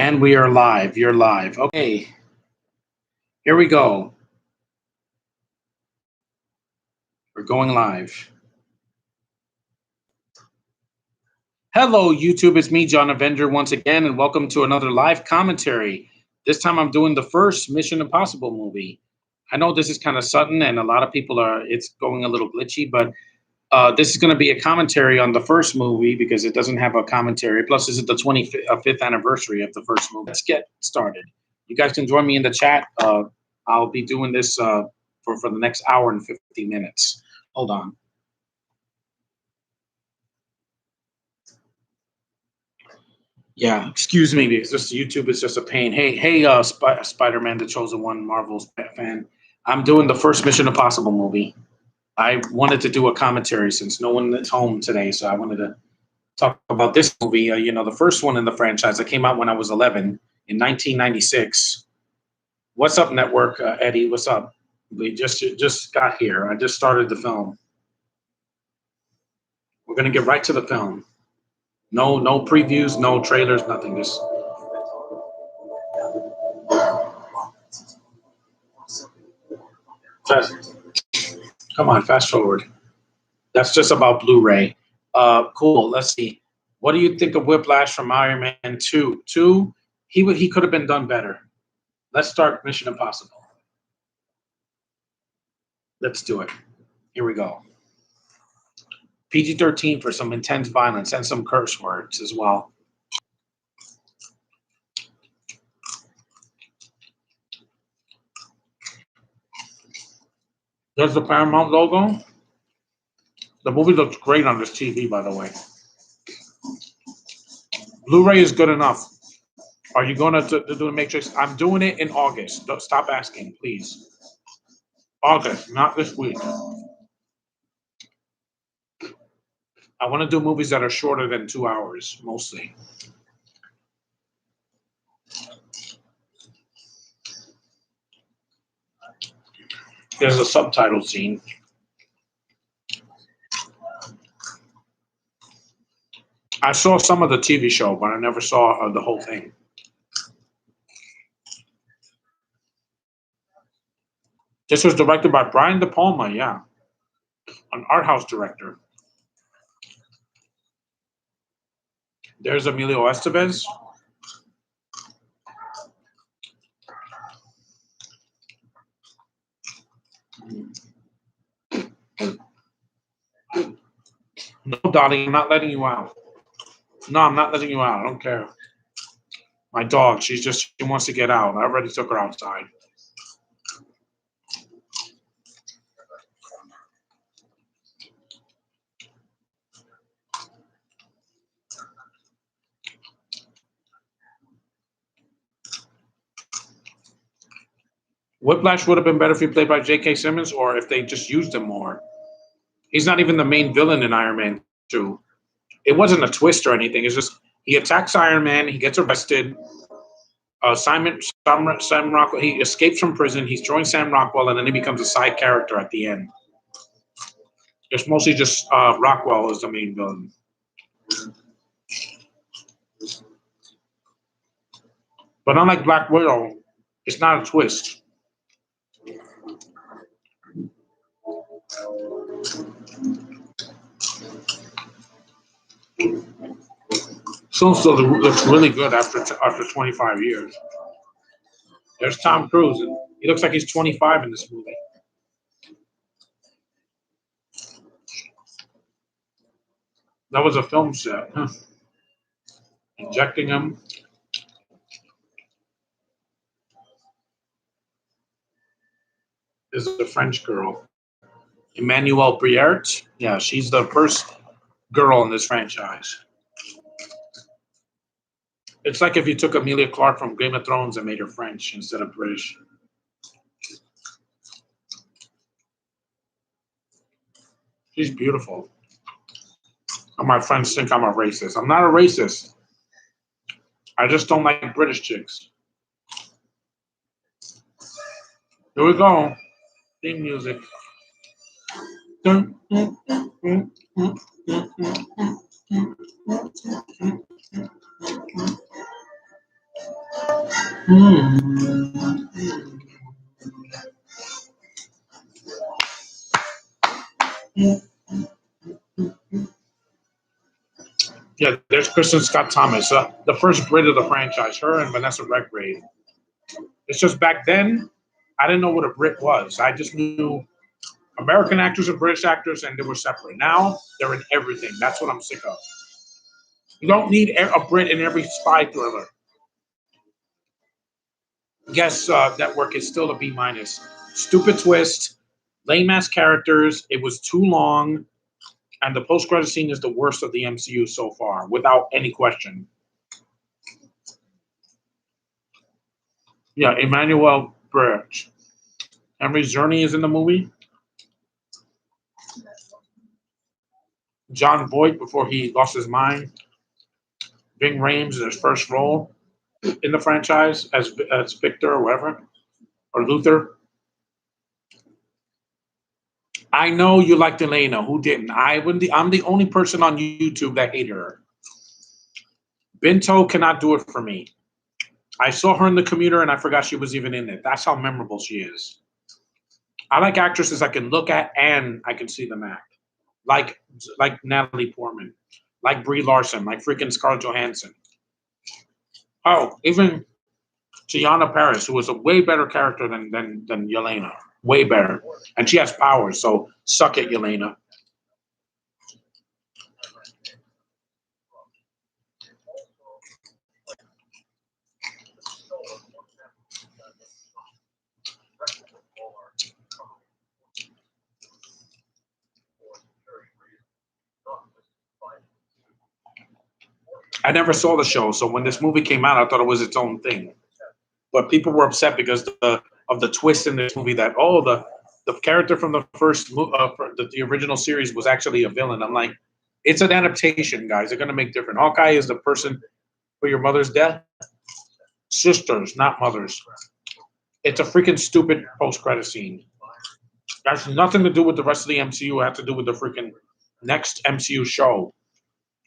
And we are live. You're live. Okay. Here we go. We're going live. Hello, YouTube. It's me, John Avenger, once again, and welcome to another live commentary. This time I'm doing the first Mission Impossible movie. I know this is kind of sudden, and a lot of people it's going a little glitchy, but this is going to be a commentary on the first movie because it doesn't have a commentary. Plus, this is the 25th anniversary of the first movie. Let's get started. You guys can join me in the chat. I'll be doing this for the next hour and 50 minutes. Hold on. Yeah, excuse me because this YouTube is just a pain. Hey, Spider-Man, the Chosen One, Marvel's fan. I'm doing the first Mission Impossible movie. I wanted to do a commentary since no one is home today, so I wanted to talk about this movie. The first one in the franchise that came out when I was 11 in 1996. What's up, Network? Eddie, what's up? We just got here. I just started the film. We're gonna get right to the film. No previews, no trailers, nothing. Just come on, fast forward. That's just about Blu-ray. Cool. Let's see. What do you think of Whiplash from Iron Man 2? 2, he could have been done better. Let's start Mission Impossible. Let's do it. Here we go. PG-13 for some intense violence and some curse words as well. There's the Paramount logo. The movie looks great on this TV, by the way. Blu-ray is good enough. Are you going to do the Matrix? I'm doing it in August. Don't stop asking, please. August, not this week. I want to do movies that are shorter than 2 hours, mostly. There's a subtitle scene. I saw some of the TV show, but I never saw the whole thing. This was directed by Brian De Palma, yeah. An art house director. There's Emilio Estevez. No, darling, I'm not letting you out. No, I'm not letting you out. I don't care. My dog, she wants to get out. I already took her outside. Whiplash would have been better if he played by J.K. Simmons or if they just used him more. He's not even the main villain in Iron Man 2. It wasn't a twist or anything. It's just he attacks Iron Man, he gets arrested. Sam Rockwell, he escapes from prison, he's joined Sam Rockwell, and then he becomes a side character at the end. It's mostly just Rockwell is the main villain. But unlike Black Widow, it's not a twist. Still looks really good after 25 years. There's Tom Cruise. And he looks like he's 25 in this movie. That was a film set. Huh? Injecting him. Is a French girl. Emmanuelle Briert. Yeah, she's the first girl in this franchise. It's like if you took Emilia Clarke from Game of Thrones and made her French instead of British. She's beautiful. And my friends think I'm a racist. I'm not a racist. I just don't like British chicks. Here we go. Theme music. Yeah, there's Kristen Scott Thomas, the first Brit of the franchise. Her and Vanessa Redgrave. It's just back then, I didn't know what a Brit was. I just knew American actors and British actors, and they were separate. Now they're in everything. That's what I'm sick of. You don't need a Brit in every spy thriller. Guess Network is still a B minus. Stupid twist, lame ass characters. It was too long, and the post credit scene is the worst of the MCU so far, without any question. Yeah, Emmanuel Birch. Henry Czerny is in the movie. John Voight before he lost his mind. Ving Rhames is his first role in the franchise as Victor or whatever, or Luther. I know you liked Elena. Who didn't? I'm the only person on YouTube that hated her. Binto cannot do it for me. I saw her in The Commuter and I forgot she was even in it. That's how memorable she is. I like actresses I can look at and I can see them act. Like Natalie Portman, like Brie Larson, like freaking Scarlett Johansson. Oh, even Tiana Paris, who was a way better character than Yelena. Way better. And she has powers, so suck it, Yelena. I never saw the show, so when this movie came out, I thought it was its own thing. But people were upset because of the twist in this movie that the character from the first the original series was actually a villain. I'm like, it's an adaptation, guys. They're gonna make different. Hawkeye is the person for your mother's death. Sisters, not mothers. It's a freaking stupid post-credit scene. That has nothing to do with the rest of the MCU. It has to do with the freaking next MCU show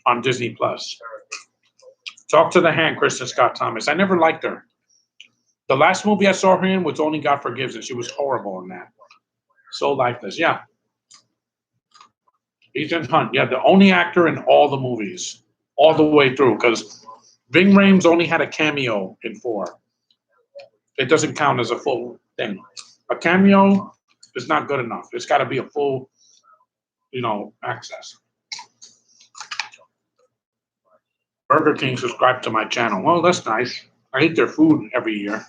on Disney Plus. Talk to the Hand, Kristen Scott Thomas. I never liked her. The last movie I saw her in was Only God Forgives, and she was horrible in that. So lifeless. Yeah. Ethan Hunt. Yeah, the only actor in all the movies, all the way through, because Ving Rhames only had a cameo in 4. It doesn't count as a full thing. A cameo is not good enough. It's got to be a full, access. Burger King subscribed to my channel. Well, that's nice. I eat their food every year.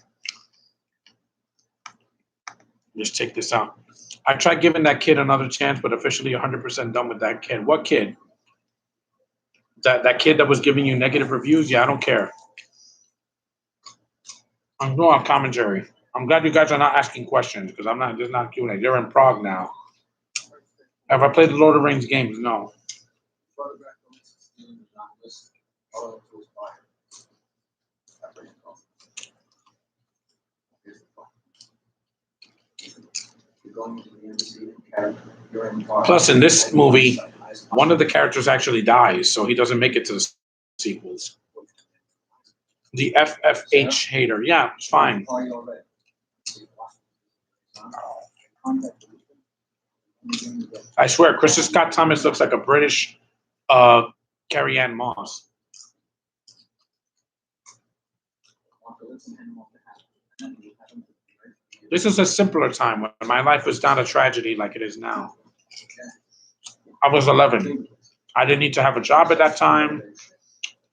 Just take this out. I tried giving that kid another chance, but officially 100% done with that kid. What kid? That kid that was giving you negative reviews? Yeah, I don't care. I'm doing a commentary. I'm glad you guys are not asking questions because there's not Q&A. They're in Prague now. Have I played the Lord of the Rings games? No. Plus, in this movie, one of the characters actually dies, so he doesn't make it to the sequels. The FFH hater. Yeah, it's fine. I swear, Kristen Scott Thomas looks like a British Carrie-Anne Moss. This is a simpler time when my life was not a tragedy like it is now. I was 11. I didn't need to have a job at that time.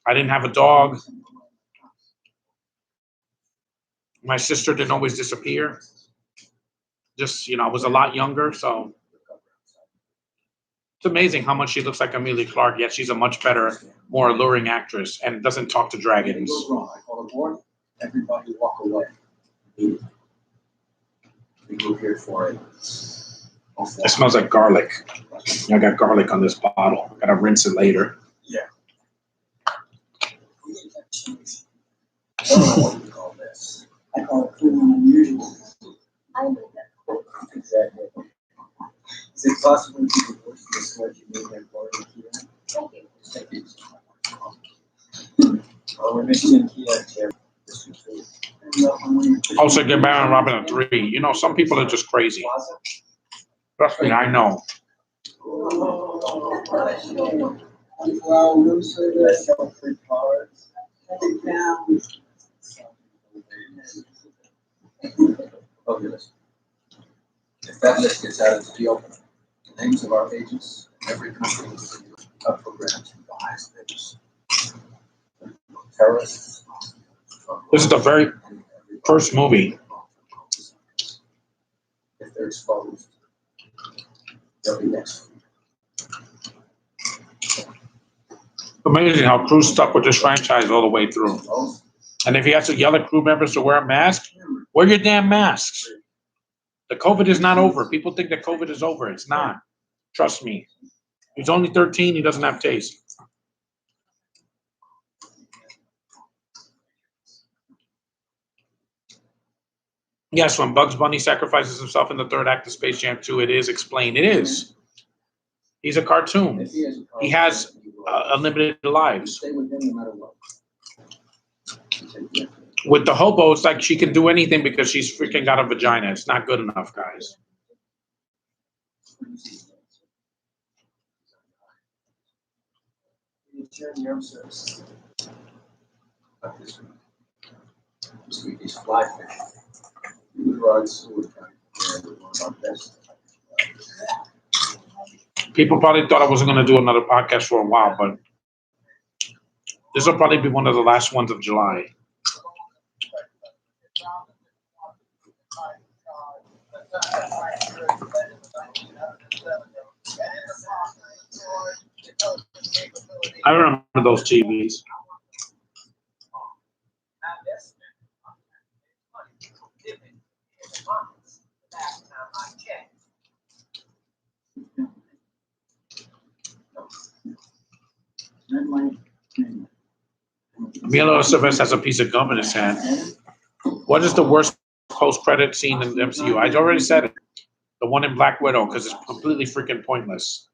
I didn't have a dog. My sister didn't always disappear. Just, I was a lot younger, so it's amazing how much she looks like Amelia Clark, yet she's a much better, more alluring actress and doesn't talk to dragons. Everybody walk away. We go here for it. It smells like garlic. I got garlic on this bottle. I gotta rinse it later. Yeah. I don't know what you call this. I call it cool and unusual. I know that. Exactly. Is it possible to divorce the sweat you made that barbecue? Thank you. Thank you. We're missing Kia. This is food. Also, get Batman and Robin at 3. You know, some people are just crazy. Trust me, I know. Okay, listen. If that list gets added to the open, the names of our agents in every country are programmed to the highest bidders. Terrorists. This is the very first movie. If they're exposed, they'll be next. Amazing how Cruz stuck with this franchise all the way through. And if he has to yell at crew members to wear a mask, wear your damn masks. The COVID is not over. People think that COVID is over. It's not. Trust me. He's only 13. He doesn't have taste. Yes, when Bugs Bunny sacrifices himself in the third act of Space Jam 2, it is explained. It is. He's a cartoon. He has unlimited lives. Stay with him no matter what. With the hobo, it's like she can do anything because she's freaking got a vagina. It's not good enough, guys. This week is fly fishing. We would ride Seward County with one of our best. People probably thought I wasn't going to do another podcast for a while, but this will probably be one of the last ones of July. I remember those TVs. Emilio Estevez has a piece of gum in his hand. What is the worst post-credit scene in the MCU? I already said it. The one in Black Widow, because it's completely freaking pointless.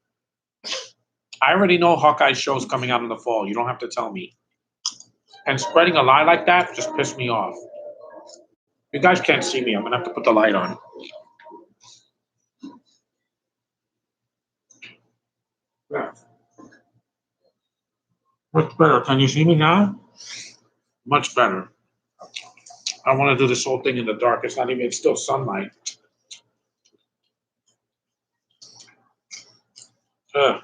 I already know Hawkeye's show's coming out in the fall. You don't have to tell me. And spreading a lie like that just pissed me off. You guys can't see me. I'm going to have to put the light on. Yeah. Much better. Can you see me now? Much better. I want to do this whole thing in the dark. It's not even, it's still sunlight. Ugh.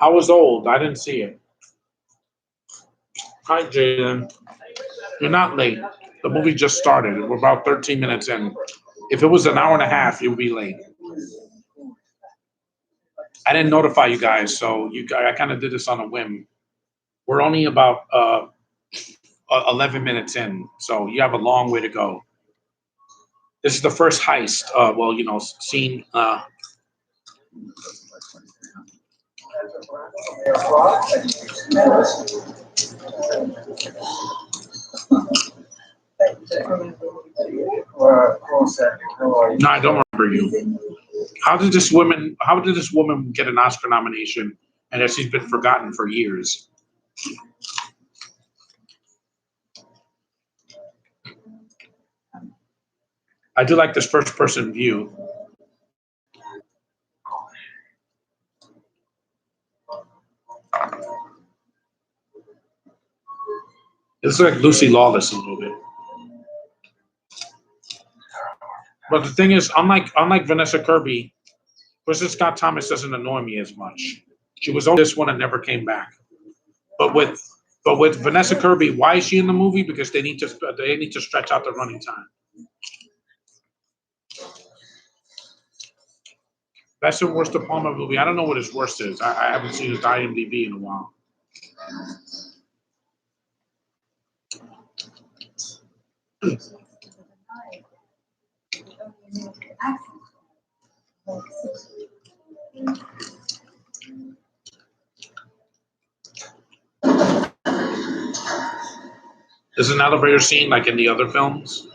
I was old. I didn't see it. Hi, Jaden. You're not late. The movie just started. We're about 13 minutes in. If it was an hour and a half, you'd be late. I didn't notify you guys, so I kind of did this on a whim. We're only about 11 minutes in, so you have a long way to go. This is the first heist. Scene. No, I don't remember you. How did this woman get an Oscar nomination and that she's been forgotten for years? I do like this first person view. It's like Lucy Lawless a little bit. But the thing is, unlike Vanessa Kirby, Kristen Scott Thomas doesn't annoy me as much. She was on this one and never came back. But with Vanessa Kirby, why is she in the movie? Because they need to stretch out the running time. Best and worst De Palma movie. I don't know what his worst is. I haven't seen his IMDb in a while. There's an elevator scene like in the other films.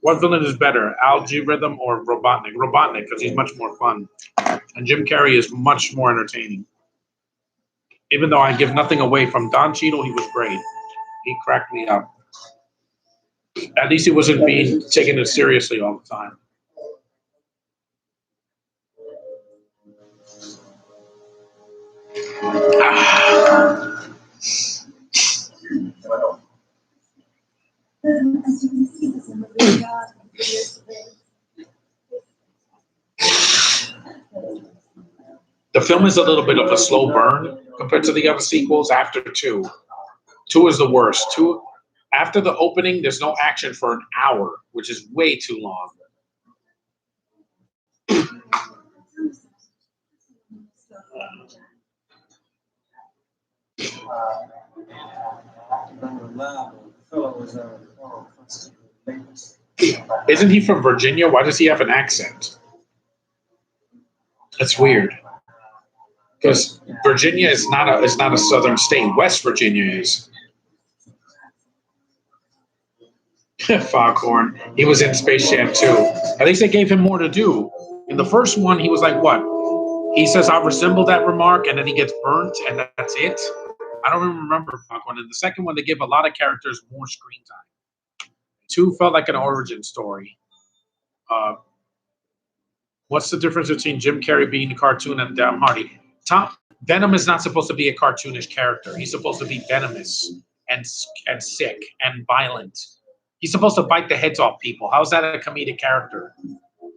What villain is better, Algorithm or Robotnik? Robotnik, because he's much more fun. And Jim Carrey is much more entertaining. Even though I give nothing away from Don Cheadle, he was great. He cracked me up. At least he wasn't being taken it seriously all the time. The film is a little bit of a slow burn compared to the other sequels after 2. 2 is the worst. 2, after the opening, there's no action for an hour, which is way too long. Isn't he from Virginia? Why does he have an accent? That's weird. Because Virginia is not a southern state. West Virginia is. Foghorn. He was in Space Jam 2. At least they gave him more to do. In the first one, he was like, what? He says, I resemble that remark, and then he gets burnt, and that's it. I don't even remember Foghorn. In the second one, they gave a lot of characters more screen time. 2 felt like an origin story. What's the difference between Jim Carrey being a cartoon and Tom Hardy? Venom is not supposed to be a cartoonish character. He's supposed to be venomous and sick and violent. He's supposed to bite the heads off people. How's that a comedic character?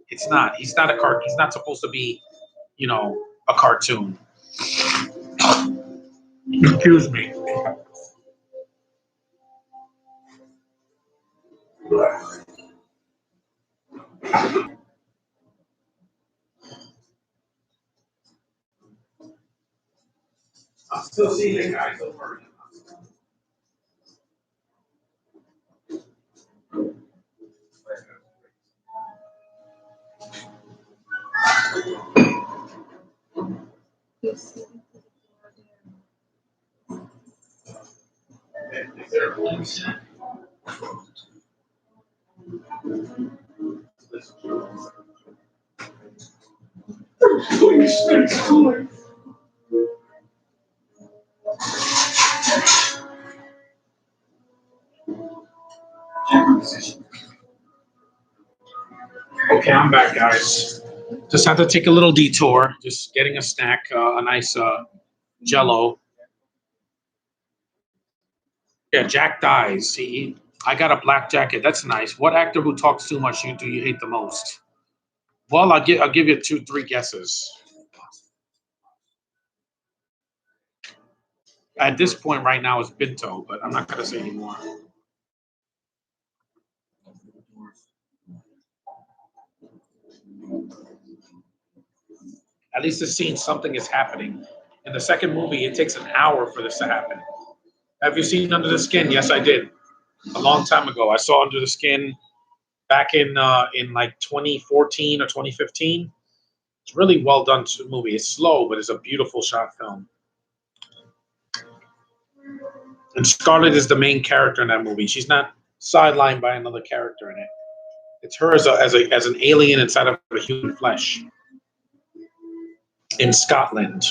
It's not. He's not a He's not supposed to be, a cartoon. Excuse me. I'm still seeing the guys over. Is there a police? Okay, I'm back, guys. Just had to take a little detour. Just getting a snack, a nice Jello. Yeah, Jack dies. I got a black jacket. That's nice. What actor who talks too much do you hate the most? Well, I'll give you 2, 3 guesses. At this point, right now, it's Binto, but I'm not gonna say anymore. At least it's seen something is happening. In the second movie, it takes an hour for this to happen. Have you seen Under the Skin? Yes, I did. A long time ago, I saw Under the Skin back in like 2014 or 2015. It's really well done movie. It's slow, but it's a beautiful shot film. And Scarlett is the main character in that movie. She's not sidelined by another character in it. It's her as an alien inside of a human flesh in Scotland.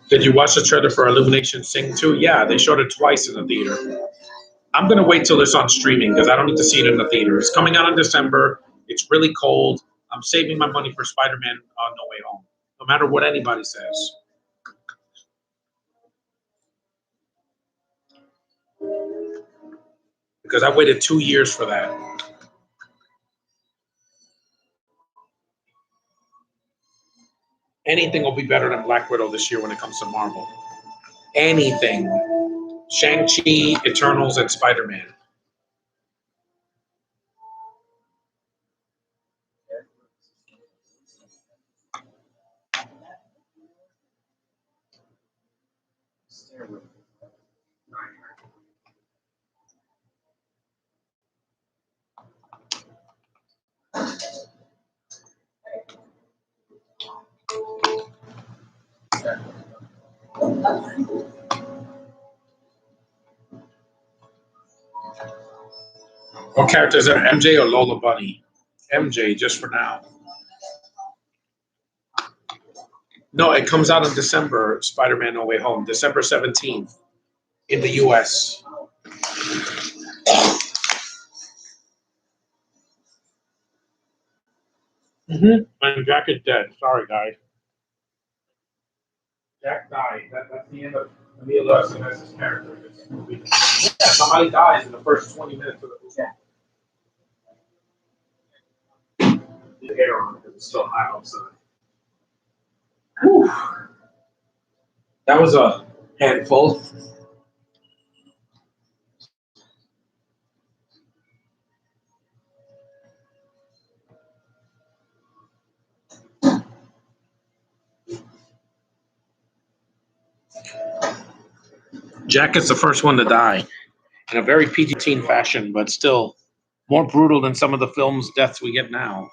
Did you watch the trailer for Illumination Sing 2? Yeah, they showed it twice in the theater. I'm going to wait till it's on streaming because I don't need to see it in the theater. It's coming out in December. It's really cold. I'm saving my money for Spider-Man No Way Home, no matter what anybody says. Because I waited 2 years for that. Anything will be better than Black Widow this year when it comes to Marvel. Anything. Shang-Chi, Eternals, and Spider-Man. What characters are MJ or Lola Bunny? MJ, just for now. No, it comes out in December, Spider-Man No Way Home, December 17th in the US. And Jack is dead. Sorry, guys. Jack died. That's the end of Emilio Estevez's character in this movie. Yeah, somebody dies in the first 20 minutes of the movie. The air on because it's still hot outside. Whew. That was a handful. Jack is the first one to die in a very PG-13 fashion, but still more brutal than some of the film's deaths we get now.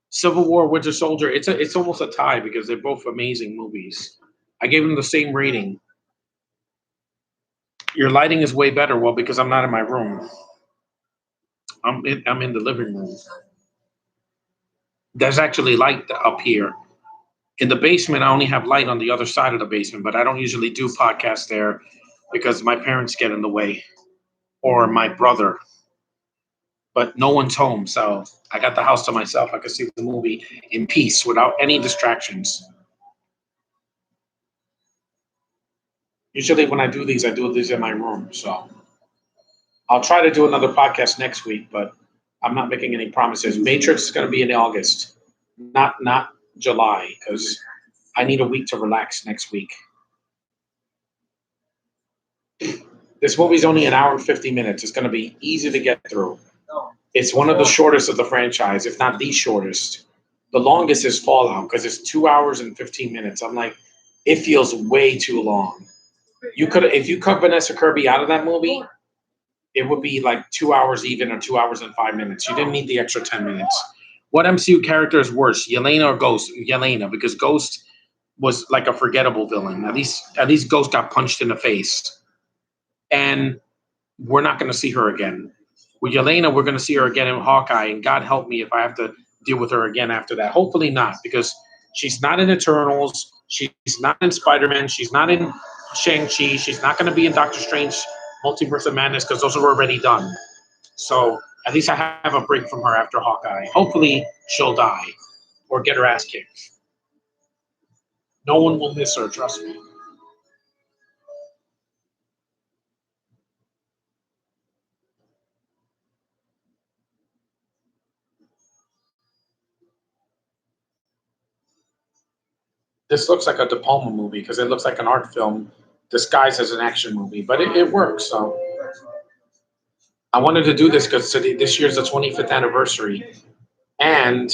Civil War, Winter Soldier, it's almost a tie because they're both amazing movies. I gave them the same rating. Your lighting is way better. Well, because I'm not in my room. I'm in the living room. There's actually light up here. In the basement, I only have light on the other side of the basement, but I don't usually do podcasts there because my parents get in the way or my brother. But no one's home, so I got the house to myself. I can see the movie in peace without any distractions. Usually when I do these in my room. So I'll try to do another podcast next week, but I'm not making any promises. Matrix is going to be in August, not July, because I need a week to relax next week. This movie's only an hour and 50 minutes. It's going to be easy to get through. It's one of the shortest of the franchise, if not the shortest. The longest is Fallout because it's 2 hours and 15 minutes. I'm like, it feels way too long. If you cut Vanessa Kirby out of that movie, it would be like 2 hours even or 2 hours and 5 minutes. You didn't need the extra 10 minutes. What MCU character is worse, Yelena or Ghost? Yelena, because Ghost was like a forgettable villain. At least Ghost got punched in the face. And we're not going to see her again. With Yelena, we're going to see her again in Hawkeye, and God help me if I have to deal with her again after that. Hopefully not, because she's not in Eternals. She's not in Spider-Man. She's not in Shang-Chi. She's not going to be in Doctor Strange Multiverse of Madness because those are already done. So at least I have a break from her after Hawkeye. Hopefully she'll die or get her ass kicked. No one will miss her, trust me. This looks like a De Palma movie because it looks like an art film disguised as an action movie, but it works. So I wanted to do this because this year's the 25th anniversary, and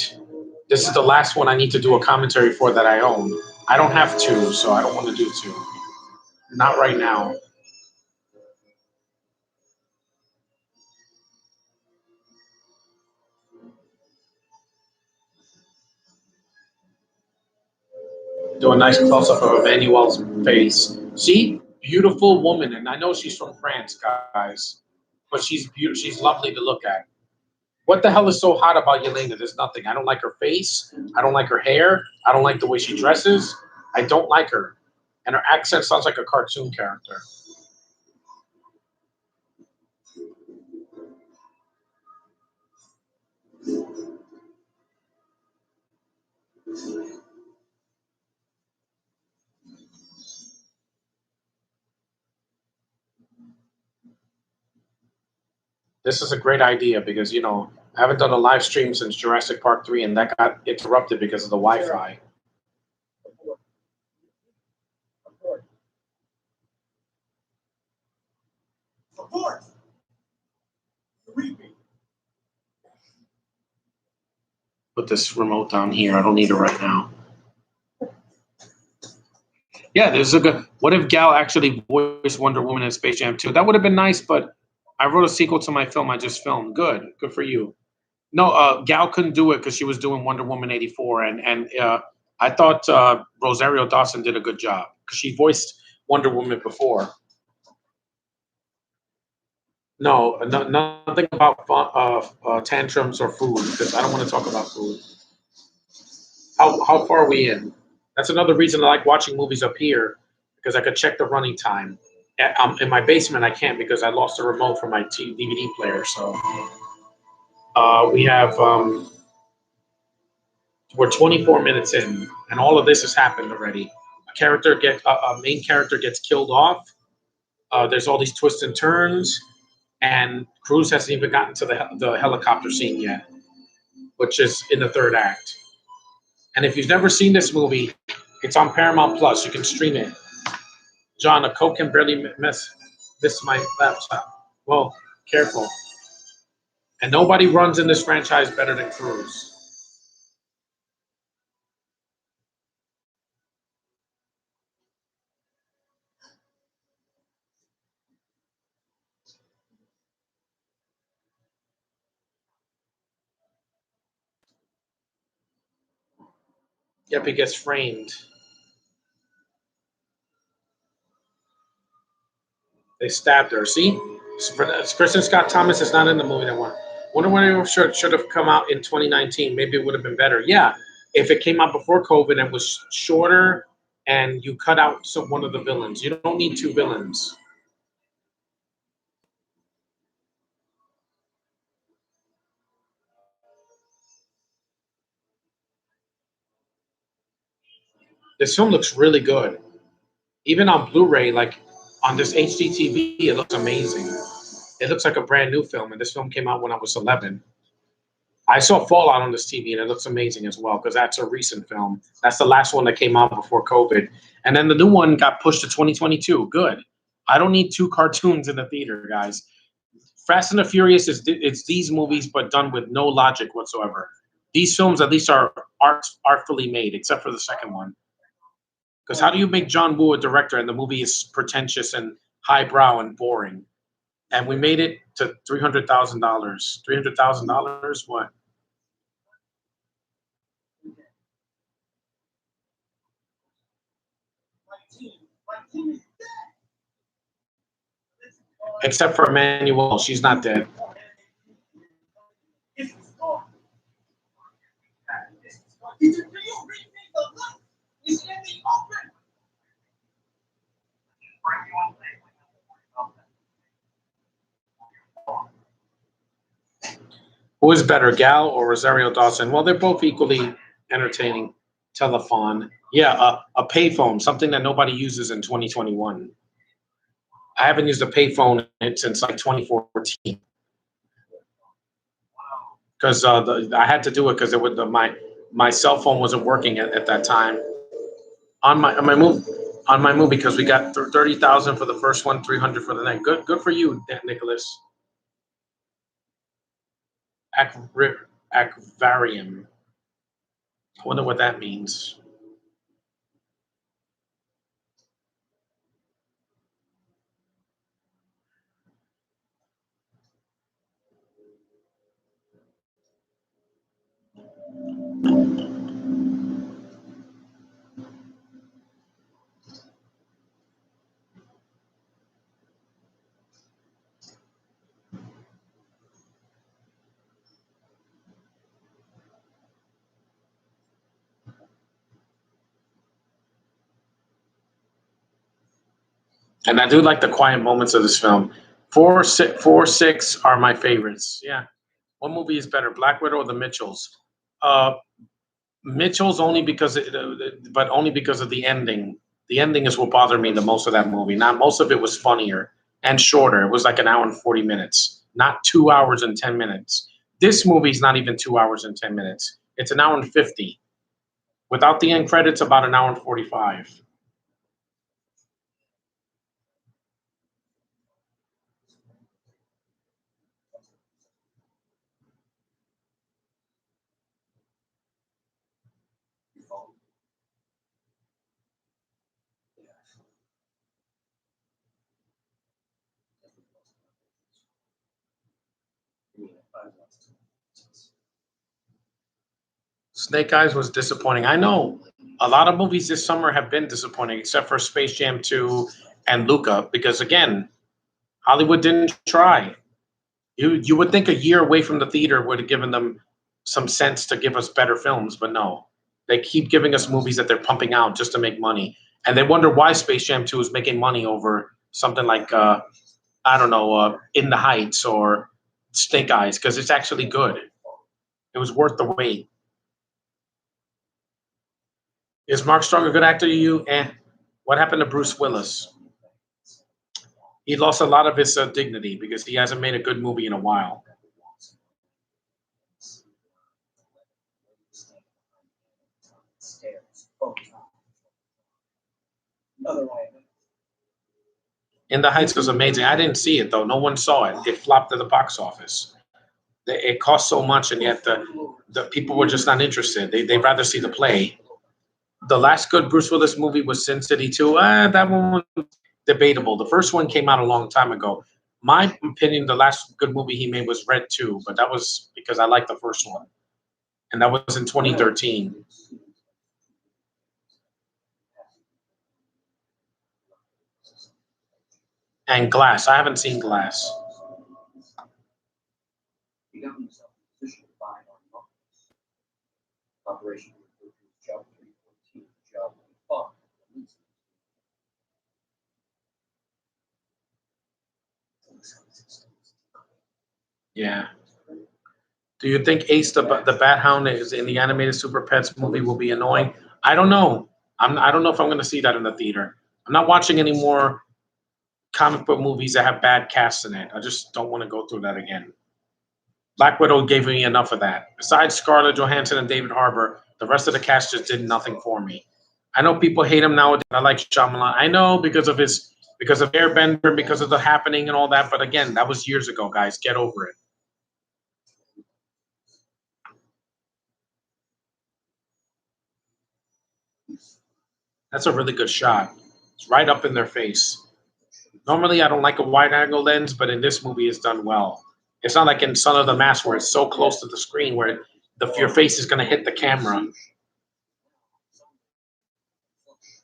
this is the last one I need to do a commentary for that I own. I don't have two, so I don't want to do two. Not right now. Do a nice close-up of Emmanuel's face. See? Beautiful woman, and I know she's from France, guys, but she's beautiful. She's lovely to look at. What the hell is so hot about Yelena? There's nothing. I don't like her face. I don't like her hair. I don't like the way she dresses. I don't like her. And her accent sounds like a cartoon character. This is a great idea because, I haven't done a live stream since Jurassic Park 3, and that got interrupted because of the Wi-Fi. Support! Put this remote down here. I don't need it right now. Yeah, there's a good. What if Gal actually voiced Wonder Woman in Space Jam 2? That would have been nice, but I wrote a sequel to my film I just filmed. Good for you. No, Gal couldn't do it because she was doing Wonder Woman 84, and I thought Rosario Dawson did a good job because she voiced Wonder Woman before. No, nothing about tantrums or food because I don't want to talk about food. How far are we in? That's another reason I like watching movies up here because I could check the running time. In my basement, I can't because I lost the remote for my DVD player. So we have we're 24 minutes in, and all of this has happened already. A main character gets killed off. There's all these twists and turns, and Cruz hasn't even gotten to the helicopter scene yet, which is in the third act. And if you've never seen this movie, it's on Paramount Plus. You can stream it. John, a Coke can barely miss my laptop. Well, careful. And nobody runs in this franchise better than Cruz. Yep, he gets framed. They stabbed her. See? Kristen Scott Thomas is not in the movie that one. Wonder Woman should have come out in 2019. Maybe it would have been better. Yeah, if it came out before COVID and was shorter and you cut out one of the villains. You don't need two villains. This film looks really good. Even on Blu-ray, like on this HDTV, it looks amazing. It looks like a brand new film, and this film came out when I was 11. I saw Fallout on this TV, and it looks amazing as well because that's a recent film. That's the last one that came out before COVID, and then the new one got pushed to 2022. Good. I don't need two cartoons in the theater, guys. Fast and the Furious is it's these movies, but done with no logic whatsoever. These films, at least, are artfully made, except for the second one. Because how do you make John Woo a director and the movie is pretentious and highbrow and boring? And we made it to $300,000. $300,000? What? Except for Emmanuel, she's not dead. Who is better, Gal or Rosario Dawson? Well, they're both equally entertaining. Telephone. Yeah, a payphone, something that nobody uses in 2021. I haven't used a payphone since like 2014 because I had to do it because my cell phone wasn't working at that time. On my move because we got 30,000 for the first one, 300 for the next. Good for you, Nicholas. Aquarium. I wonder what that means. And I do like the quiet moments of this film. Four, six are my favorites. Yeah. What movie is better, Black Widow or The Mitchells? Uh, Mitchell's only because, but only because of the ending. The ending is what bothered me the most of that movie. Not most of it was funnier and shorter. It was like an hour and 40 minutes, not 2 hours and 10 minutes. This movie's not even 2 hours and 10 minutes. It's an hour and 50. Without the end credits, about an hour and 45. Snake Eyes was disappointing. I know a lot of movies this summer have been disappointing, except for Space Jam 2 and Luca, because again, Hollywood didn't try. You would think a year away from the theater would have given them some sense to give us better films, but no. They keep giving us movies that they're pumping out just to make money. And they wonder why Space Jam 2 is making money over something like I don't know, In the Heights or Snake Eyes, because it's actually good. It was worth the wait. Is Mark Strong a good actor to you? What happened to Bruce Willis? He lost a lot of his dignity because he hasn't made a good movie in a while. In the Heights was amazing. I didn't see it though. No one saw it. It flopped at the box office. It cost so much, and yet the people were just not interested. They'd rather see the play. The last good Bruce Willis movie was Sin City 2. That one was debatable. The first one came out a long time ago. My opinion, the last good movie he made was Red 2, but that was because I liked the first one. And that was in 2013. And Glass. I haven't seen Glass. Operation Yeah. Do you think Ace the Bat Hound is in the animated Super Pets movie will be annoying? I don't know. I don't know if I'm going to see that in the theater. I'm not watching any more comic book movies that have bad casts in it. I just don't want to go through that again. Black Widow gave me enough of that. Besides Scarlett Johansson and David Harbour, the rest of the cast just did nothing for me. I know people hate him nowadays. I like Shyamalan. I know because of Airbender, because of the happening and all that. But again, that was years ago, guys. Get over it. That's a really good shot. It's right up in their face. Normally, I don't like a wide angle lens, but in this movie, it's done well. It's not like in Son of the Mask where it's so close to the screen where your face is going to hit the camera.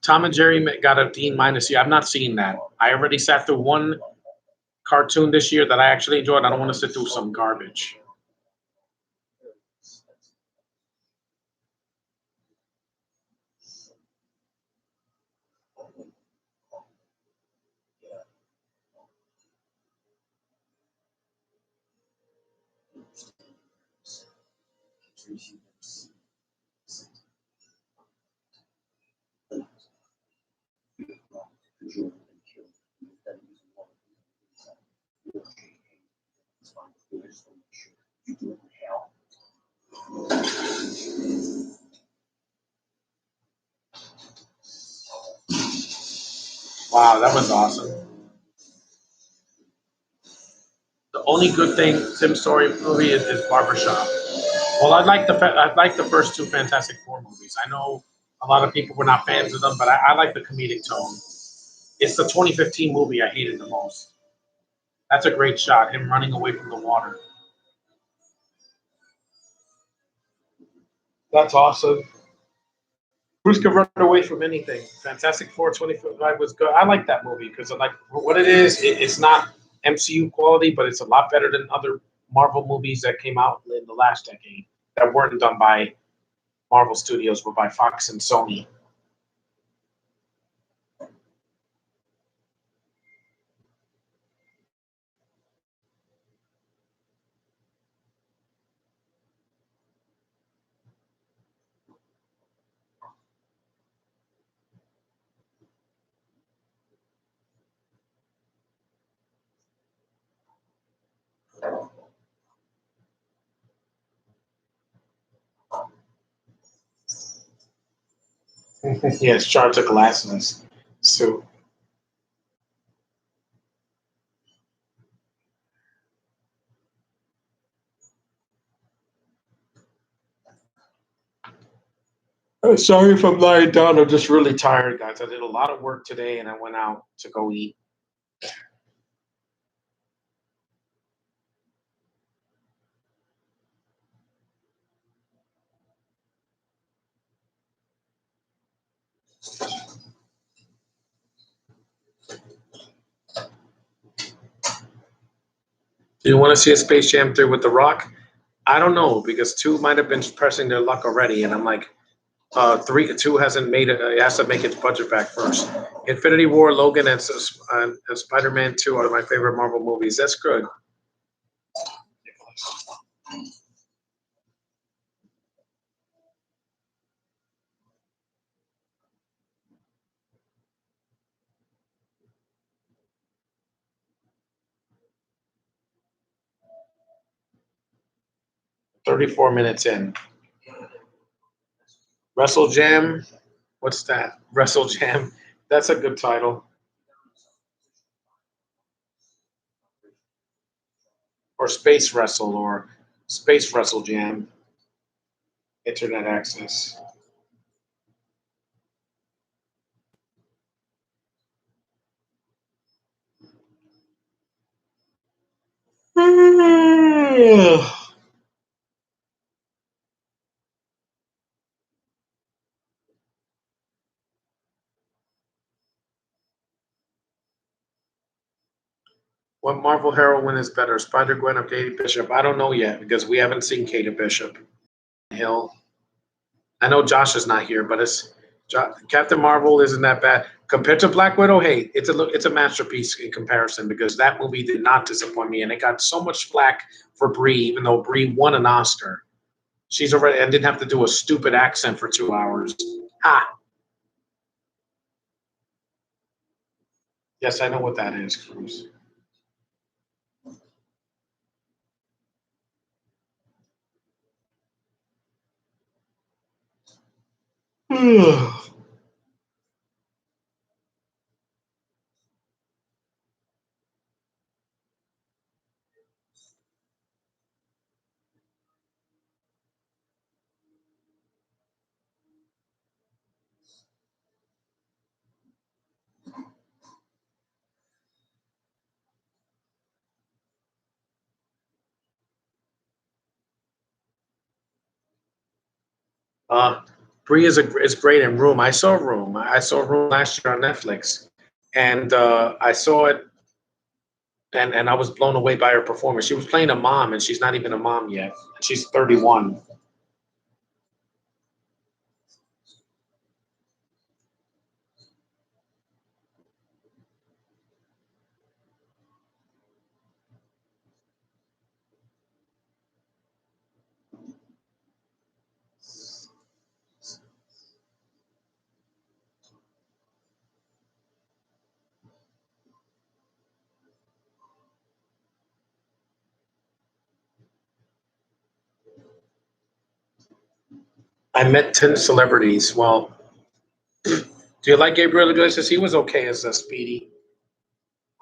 Tom and Jerry got a D minus here. I've not seen that. I already sat through one cartoon this year that I actually enjoyed. I don't want to sit through some garbage. Wow, that was awesome. The only good thing Tim Story movie is Barbershop. Well, I like the first two Fantastic Four movies. I know a lot of people were not fans of them, but I like the comedic tone. It's the 2015 movie I hated the most. That's a great shot, him running away from the water. That's awesome. Bruce could run away from anything. Fantastic Four 2055 was good. I like that movie because like what it is. It's not MCU quality, but it's a lot better than other Marvel movies that came out in the last decade that weren't done by Marvel Studios, but by Fox and Sony. Yes, Charles took glasses. So sorry if I'm lying down. I'm just really tired, guys. I did a lot of work today, and I went out to go eat. Do you want to see a Space Jam 3 with The Rock? I don't know because 2 might have been pressing their luck already, and I'm like, 2 hasn't made it. It has to make its budget back first. Infinity War, Logan, and Spider-Man 2 are my favorite Marvel movies. That's good. 34 minutes in. Wrestle Jam. What's that? Wrestle Jam. That's a good title. Or Space Wrestle or Space Wrestle Jam. Internet access. What Marvel heroine is better, Spider-Gwen or Kate Bishop? I don't know yet because we haven't seen Kate Bishop. Hill. I know Josh is not here, but Captain Marvel isn't that bad compared to Black Widow. Hey, it's a masterpiece in comparison because that movie did not disappoint me, and it got so much flack for Brie, even though Brie won an Oscar. She's already and didn't have to do a stupid accent for 2 hours. Ha! Yes, I know what that is, Cruz. Brie is great in Room. I saw Room. I saw Room last year on Netflix, and I saw it, and I was blown away by her performance. She was playing a mom, and she's not even a mom yet. She's 31. I met 10 celebrities. Well, do you like Gabriel Iglesias? He was okay as a Speedy.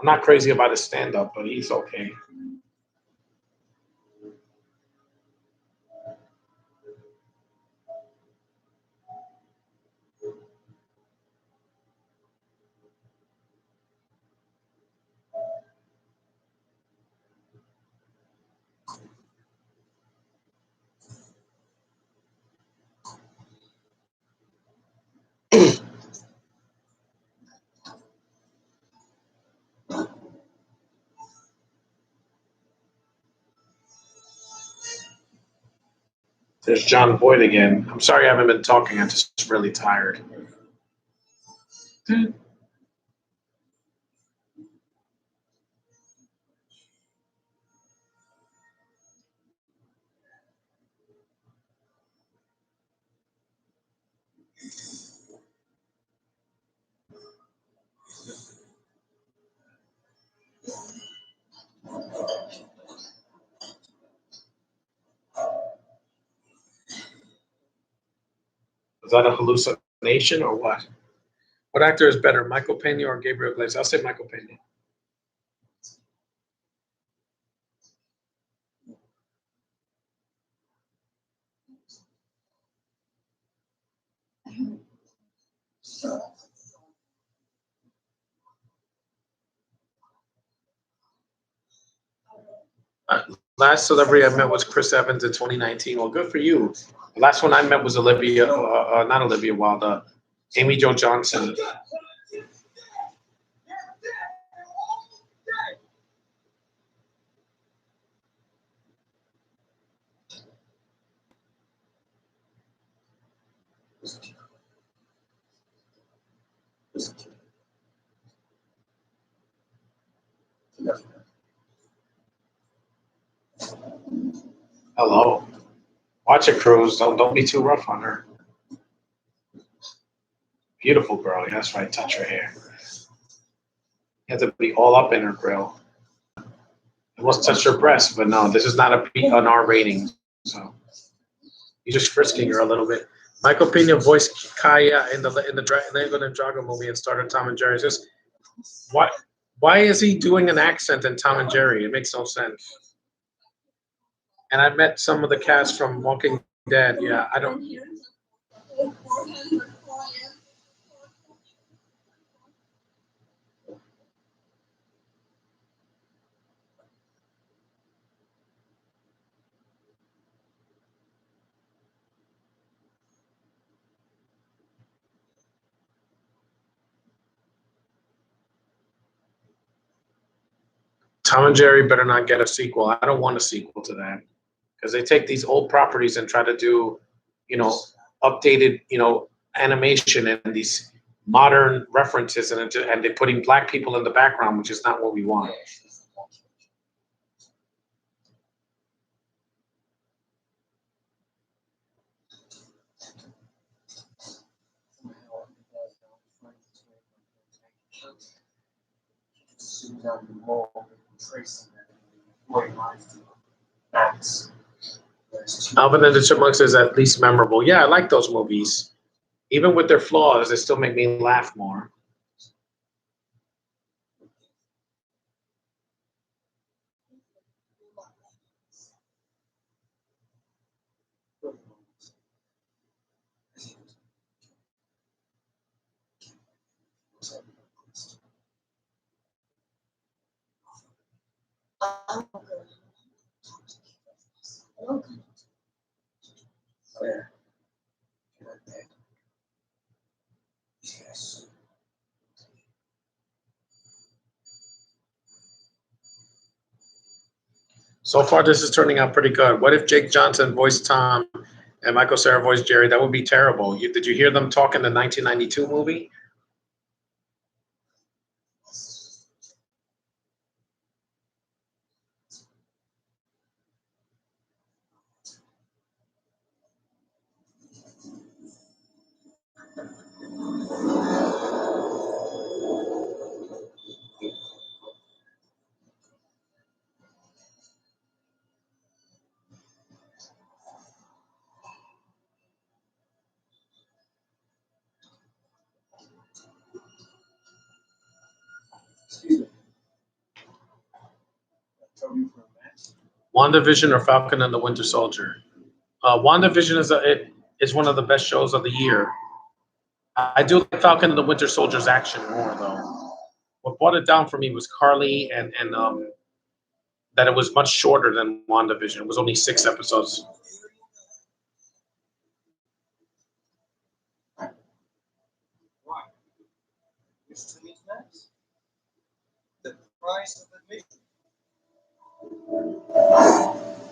I'm not crazy about his stand-up, but he's okay. There's John Boyd again. I'm sorry I haven't been talking. I'm just really tired. Is that a hallucination or what? What actor is better, Michael Pena or Gabriel Iglesias? I'll say Michael Pena. Last celebrity I met was Chris Evans in 2019. Well, good for you. The last one I met was Olivia, not Olivia Wilde, Amy Jo Johnson. Listen to you. Listen to you. Listen. Hello. Watch it, Cruz. Don't be too rough on her. Beautiful girl. Yeah, that's right. Touch her hair. You have to be all up in her grill. Almost touch her breast, but no, this is not an R rating. So you're just frisking her a little bit. Michael Pena voiced Kaya in the Lego Ninjago movie and started Tom and Jerry. Just why is he doing an accent in Tom and Jerry? It makes no sense. And I met some of the cast from Walking Dead. Yeah, I don't. Tom and Jerry better not get a sequel. I don't want a sequel to that because they take these old properties and try to do, updated, animation and these modern references, and they're putting black people in the background, which is not what we want. Alvin and the Chipmunks is at least memorable. Yeah, I like those movies. Even with their flaws, they still make me laugh more. So far, this is turning out pretty good. What if Jake Johnson voiced Tom and Michael Cera voiced Jerry? That would be terrible. Did you hear them talk in the 1992 movie? WandaVision or Falcon and the Winter Soldier? WandaVision is one of the best shows of the year. I do like Falcon and the Winter Soldier's action more, though. What brought it down for me was Carly and that it was much shorter than WandaVision. It was only 6 episodes.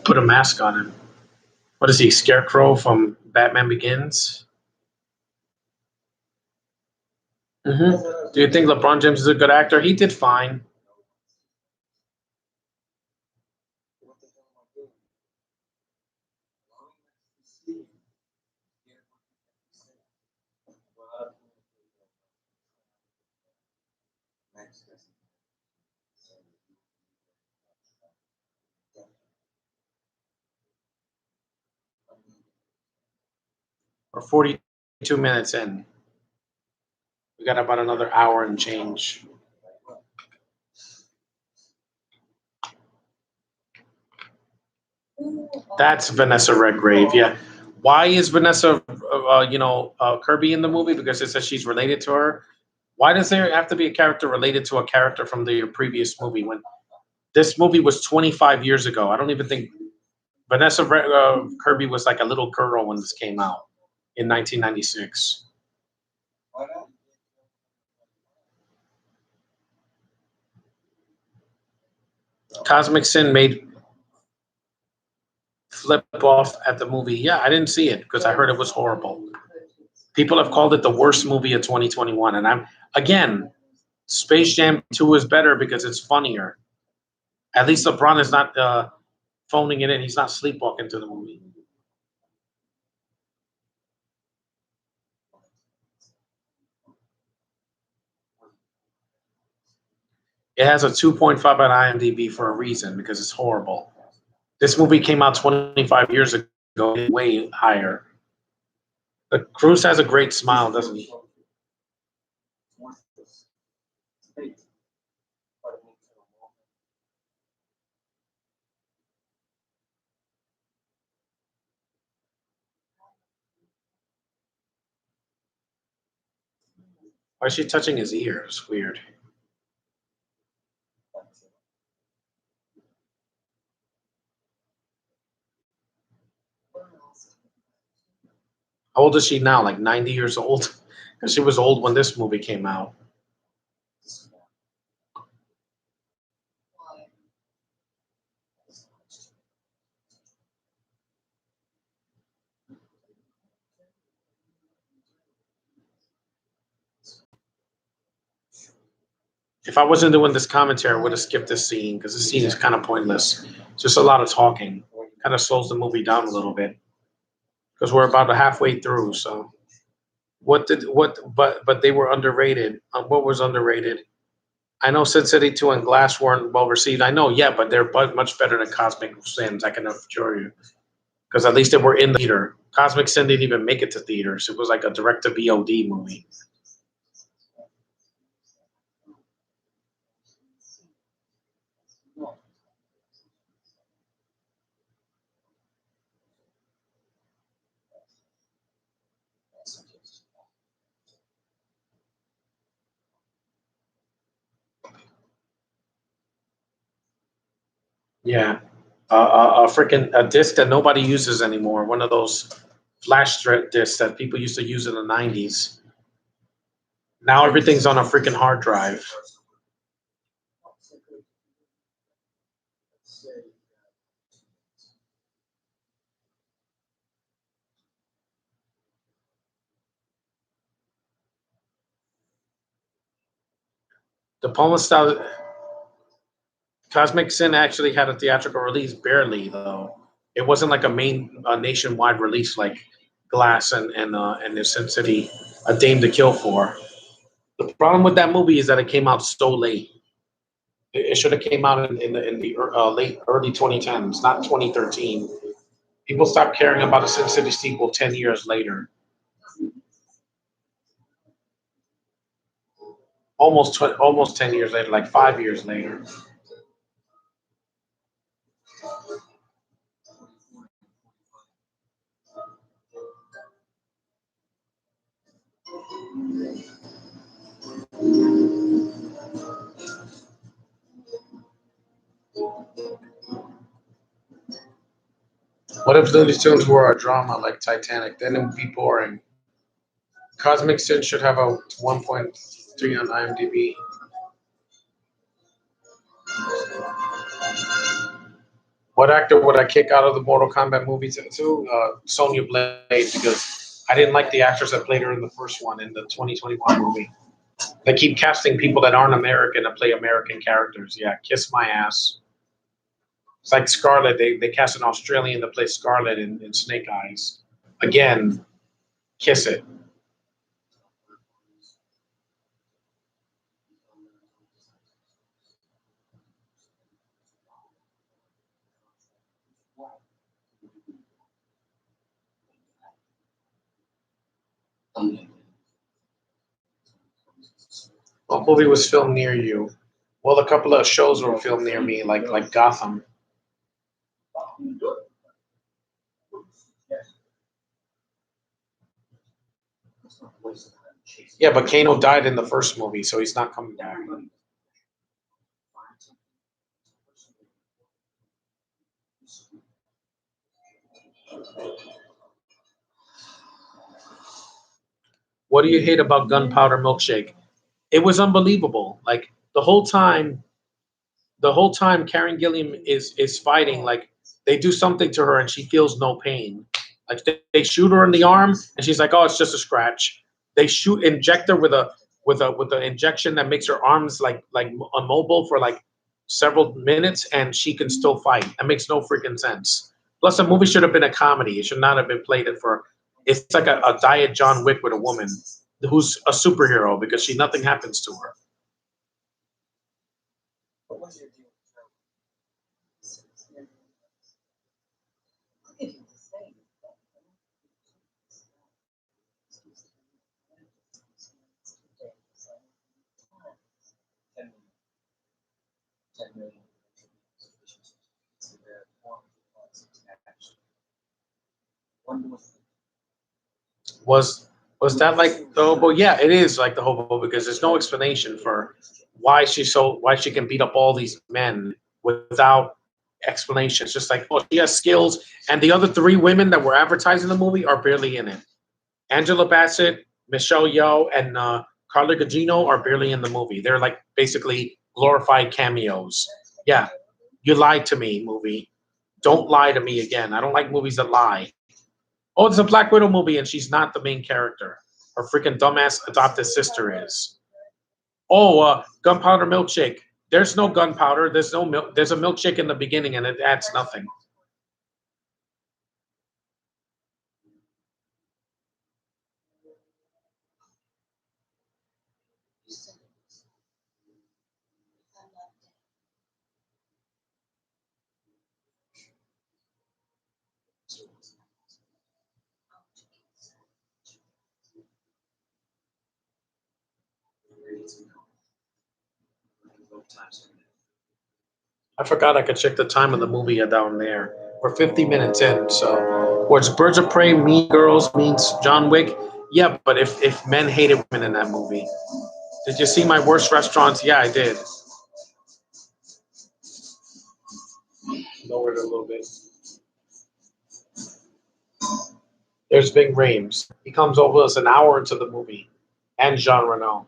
Put a mask on him. What is he, Scarecrow from Batman Begins? Mm-hmm. Do you think LeBron James is a good actor? He did fine. We're 42 minutes in. We got about another hour and change. That's Vanessa Redgrave. Yeah. Why is Vanessa, Kirby in the movie? Because it says she's related to her. Why does there have to be a character related to a character from the previous movie when this movie was 25 years ago? I don't even think Vanessa Kirby was like a little girl when this came out in 1996. Cosmic Sin made flip off at the movie. Yeah, I didn't see it because I heard it was horrible. People have called it the worst movie of 2021, and again, Space Jam 2 is better because it's funnier. At least LeBron is not phoning it in. He's not sleepwalking to the movie. It has a 2.5 on IMDb for a reason, because it's horrible. This movie came out 25 years ago, way higher. But Cruz has a great smile, doesn't he? Why is she touching his ears? Weird. How old is she now? Like 90 years old? Because she was old when this movie came out. If I wasn't doing this commentary, I would have skipped this scene, because this scene is kind of pointless. Just a lot of talking. Kind of slows the movie down a little bit, because we're about halfway through. So, but they were underrated. What was underrated? I know Sin City 2 and Glass weren't well received. I know, yeah, but they're much better than Cosmic Sins. I can assure you, because at least they were in the theater. Cosmic Sin didn't even make it to theaters. It was like a direct to VOD movie. Yeah, a freaking a disc that nobody uses anymore. One of those flash discs that people used to use in the '90s. Now everything's on a freaking hard drive. The Palma style Cosmic Sin actually had a theatrical release, barely though. It wasn't like a nationwide release like Glass and the Sin City, A Dame to Kill For. The problem with that movie is that it came out so late. It should have came out in the late early 2010s, not 2013. People stopped caring about a Sin City sequel 10 years later. Almost 10 years later, like 5 years later. What if Looney Tunes were a drama like Titanic? Then it would be boring. Cosmic Sin should have a 1.3 on IMDb. What actor would I kick out of the Mortal Kombat movies too? Sonya Blade, because I didn't like the actress that played her in the first one, in the 2021 movie. They keep casting people that aren't American to play American characters. Yeah, kiss my ass. It's like Scarlet. They cast an Australian to play Scarlet in Snake Eyes. Again, kiss it. What movie was filmed near you? Well, a couple of shows were filmed near me, like Gotham. Yeah, but Kano died in the first movie, so he's not coming back. What do you hate about Gunpowder Milkshake? It was unbelievable. Like the whole time Karen Gilliam is fighting, like they do something to her and she feels no pain. Like they shoot her in the arm, and she's like, "Oh, it's just a scratch." They inject her with a injection that makes her arms like immobile for like several minutes, and she can still fight. That makes no freaking sense. Plus, the movie should have been a comedy. It should not have been played it for. It's like a diet John Wick with a woman who's a superhero because nothing happens to her. Was was that like the hobo? Yeah, it is like the hobo because there's no explanation for why she can beat up all these men without explanation. It's just like, oh, she has skills, and the other three women that were advertising the movie are barely in it. Angela Bassett, Michelle Yeoh, and Carla Gugino are barely in the movie. They're like basically glorified cameos. Yeah, you lied to me, movie. Don't lie to me again. I don't like movies that lie. Oh, it's a Black Widow movie, and she's not the main character. Her freaking dumbass adopted sister is. Oh, gunpowder milkshake. There's no gunpowder. There's no milk. There's a milkshake in the beginning, and it adds nothing. I forgot I could check the time of the movie down there. We're 50 minutes in, so where it's Birds of Prey, Mean Girls means John Wick. Yeah, but if men hated women in that movie, did you see my worst restaurants? Yeah, I did. Lowered it a little bit. There's Bing Rames. He comes over us an hour into the movie, and Jean Reno.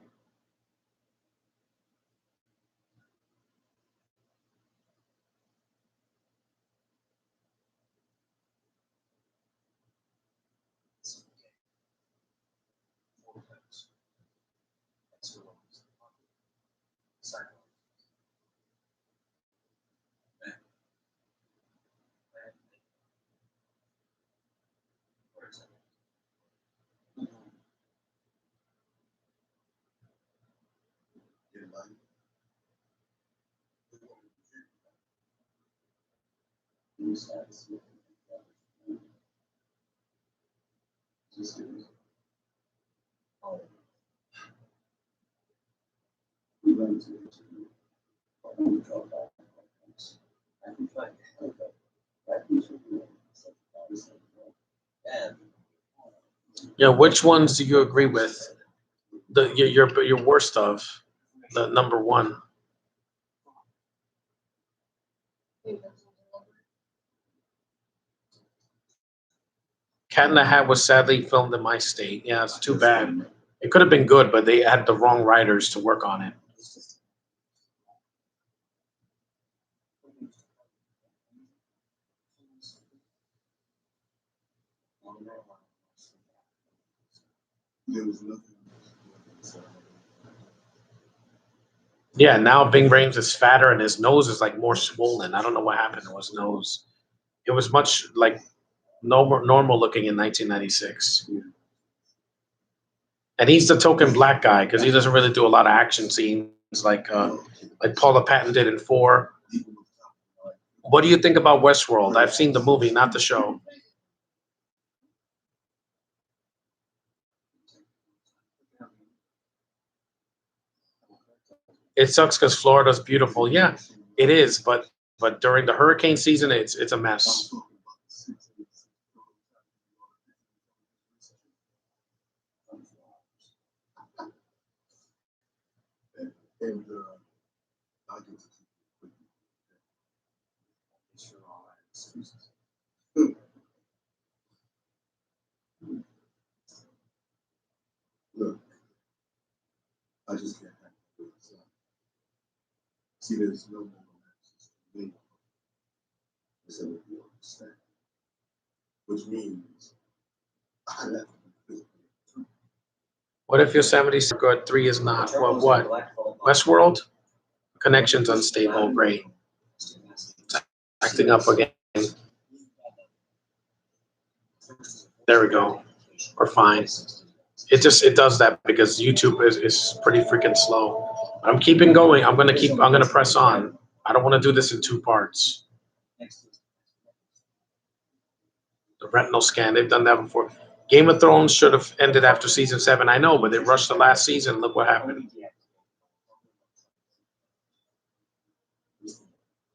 Yeah, which ones do you agree with? Your worst of the number one. Cat in the Hat was sadly filmed in my state. Yeah, it's too bad. It could have been good, but they had the wrong writers to work on it. Yeah, now Bing Rames is fatter and his nose is like more swollen. I don't know what happened to his nose. It was much like normal looking in 1996. And he's the token black guy because he doesn't really do a lot of action scenes like Paula Patton did in Four. What do you think about Westworld? I've seen the movie, not the show. It sucks because Florida's beautiful. Yeah, it is, but during the hurricane season, it's a mess. which means I left. What if Yosemite's good, 3 is not? What? Westworld? Connection's unstable, great. It's acting up again. There we go. We're fine. It does that because YouTube is pretty freaking slow. I'm keeping going. I'm gonna press on. I don't want to do this in 2 parts. The retinal scan, they've done that before. Game of Thrones should have ended after season 7. I know, but they rushed the last season. Look what happened.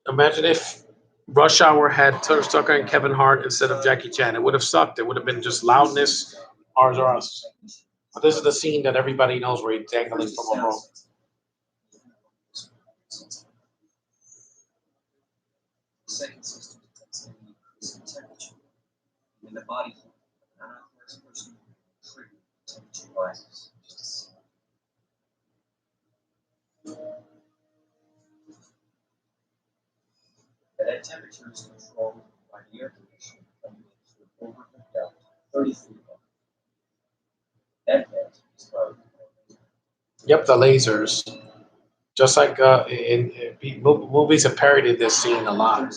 Imagine if Rush Hour had Tucker and Kevin Hart instead of Jackie Chan. It would have sucked. It would have been just loudness, ours or us. But this is the scene that everybody knows where he's dangling from a rope. Second system detects any increase in temperature in the body heat. Unauthorized person trigger temperature rises. That temperature is controlled by the air conditioner coming into an overhead duct 30 feet above. That duct is powered by Yep, the lasers. Just like in movies have parodied this scene a lot.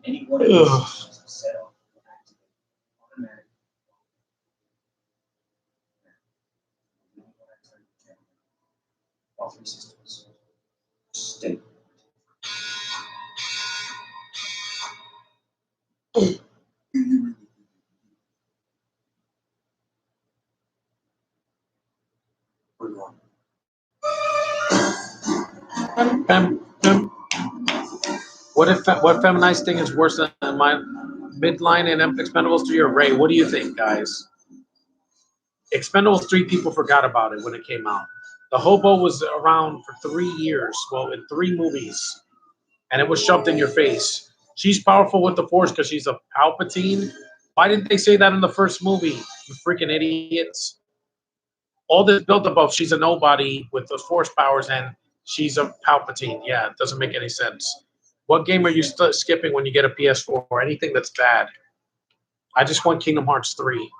Any one of these systems set off will activate automatic. All 3 systems stay. What feminized thing is worse than my midline in Expendables 3 or Ray? What do you think, guys? Expendables 3, people forgot about it when it came out. The hobo was around for 3 years, well, in 3 movies, and it was shoved in your face. She's powerful with the Force because she's a Palpatine. Why didn't they say that in the first movie, you freaking idiots? All this built up of she's a nobody with the Force powers and she's a Palpatine. Yeah, it doesn't make any sense. What game are you skipping when you get a PS4 or anything that's bad? I just want Kingdom Hearts 3.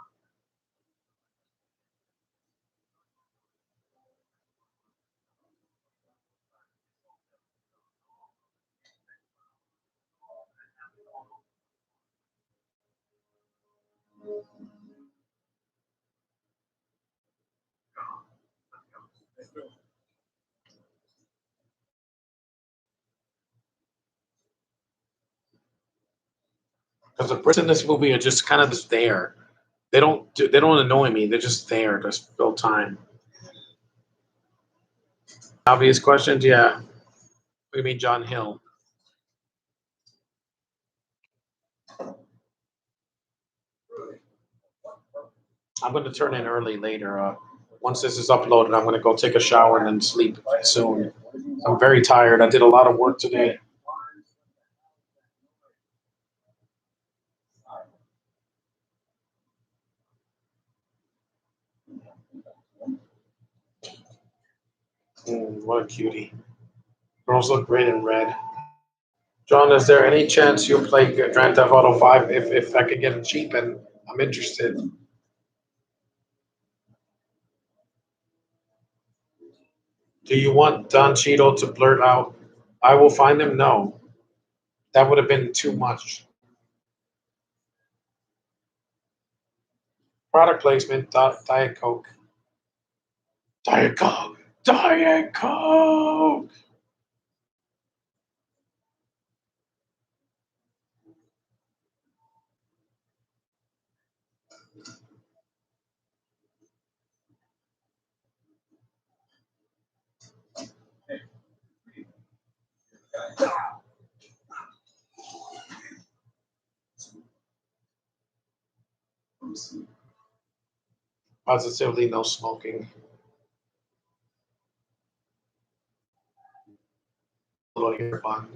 Because the Brits in this movie are just kind of just there. They don't annoy me. They're just there to fill time. Obvious questions, yeah. What do you mean, John Hill? I'm going to turn in early later. Once this is uploaded, I'm going to go take a shower and then sleep soon. I'm very tired. I did a lot of work today. What a cutie. Girls look great in red. John, is there any chance you'll play Grand Theft Auto 5 if I could get it cheap and I'm interested? Do you want Don Cheadle to blurt out, "I will find them"? No. That would have been too much. Product placement, Diet Coke. Diet Coke. Diet Coke. Positively no smoking. Little hair bun.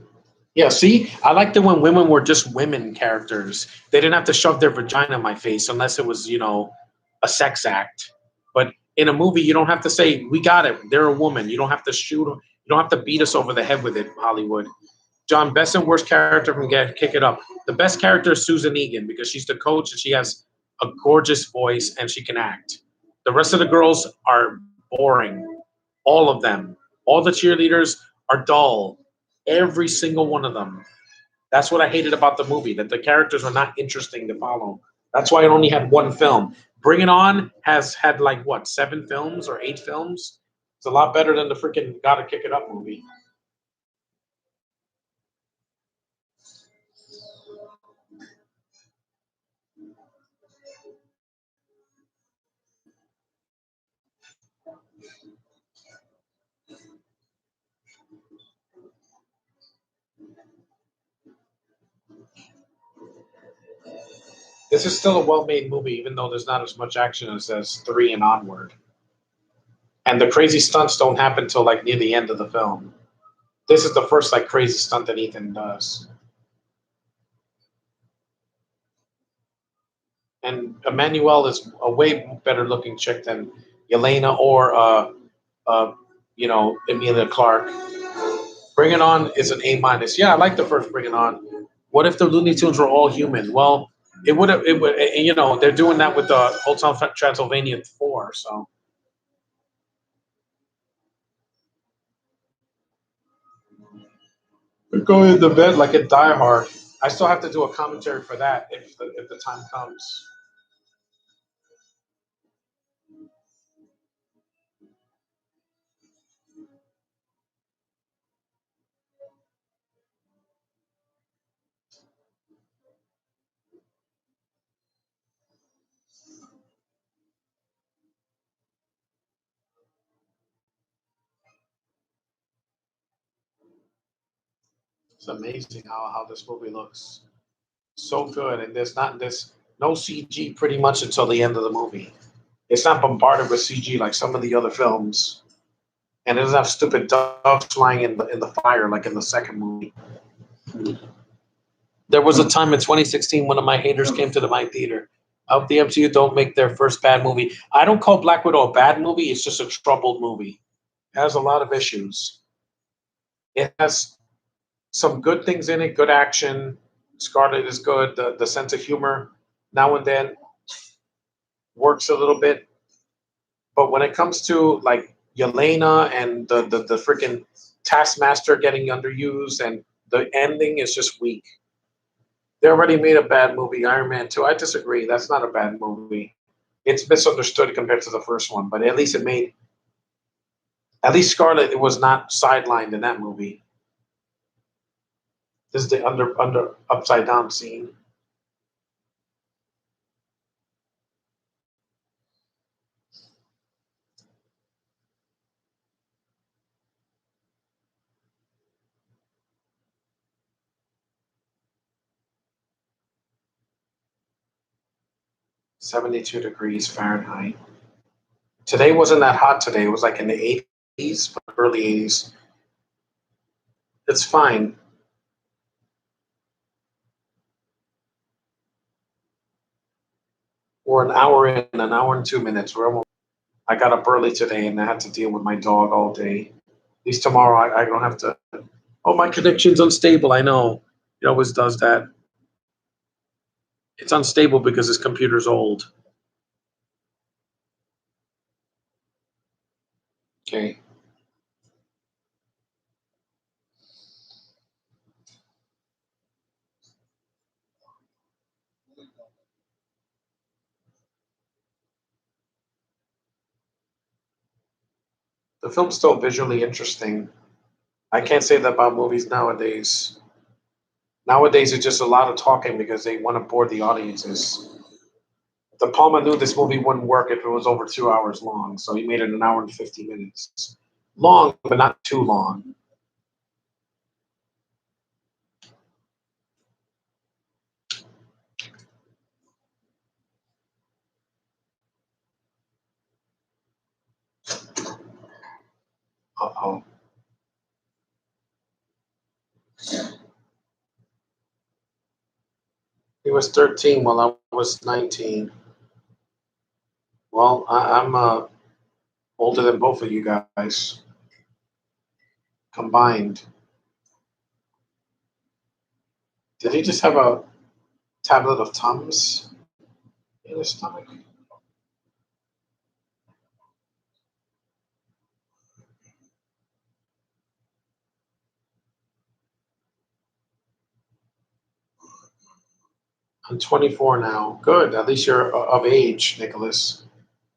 Yeah, see, I liked it when women were just women characters. They didn't have to shove their vagina in my face unless it was, a sex act. But in a movie, you don't have to say, we got it, they're a woman. You don't have to shoot them. You don't have to beat us over the head with it, Hollywood. John, best and worst character from Kick It Up. The best character is Susan Egan because she's the coach and she has a gorgeous voice and she can act. The rest of the girls are boring. All of them. All the cheerleaders are dull. Every single one of them. That's what I hated about the movie, that the characters are not interesting to follow. That's why it only had one film. Bring It On has had like what, 7 films or 8 films? It's a lot better than the freaking Gotta Kick It Up movie. This is still a well-made movie, even though there's not as much action as 3 and onward. And the crazy stunts don't happen till like near the end of the film. This is the first like crazy stunt that Ethan does. And Emmanuel is a way better looking chick than Yelena or Emilia Clarke. Bring It On is an A-. Yeah, I like the first Bring It On. What if the Looney Tunes were all human? Well, it would. They're doing that with the Hotel Transylvania 4. So we're going to bed like a Die Hard. I still have to do a commentary for that if the time comes. It's amazing how this movie looks. So good, and there's no CG pretty much until the end of the movie. It's not bombarded with CG like some of the other films, and it doesn't have stupid doves flying in the fire like in the second movie. There was a time in 2016 one of my haters came to my theater. I hope the MCU don't make their first bad movie. I don't call Black Widow a bad movie. It's just a troubled movie. It has a lot of issues. It has some good things in it, good action. Scarlett is good. The sense of humor now and then works a little bit. But when it comes to like Yelena and the freaking Taskmaster getting underused and the ending is just weak. They already made a bad movie, Iron Man 2. I disagree. That's not a bad movie. It's misunderstood compared to the first one, but at least Scarlett was not sidelined in that movie. This is the under upside down scene. .72 degrees Fahrenheit. Today wasn't that hot today. It was like in the 80s, early 80s. It's fine. We're an hour and 2 minutes. I got up early today and I had to deal with my dog all day. At least tomorrow I don't have to. Oh, my connection's unstable. I know. It always does that. It's unstable because this computer's old. Okay. The film's still visually interesting. I can't say that about movies nowadays. Nowadays, it's just a lot of talking because they want to bore the audiences. De Palma knew this movie wouldn't work if it was over 2 hours long, so he made it an hour and 50 minutes. Long, but not too long. Uh-oh. He was 13 while I was 19. Well, I'm Older than both of you guys combined. Did he just have a tablet of Tums in his stomach? I'm 24 now. Good. At least you're of age, Nicholas.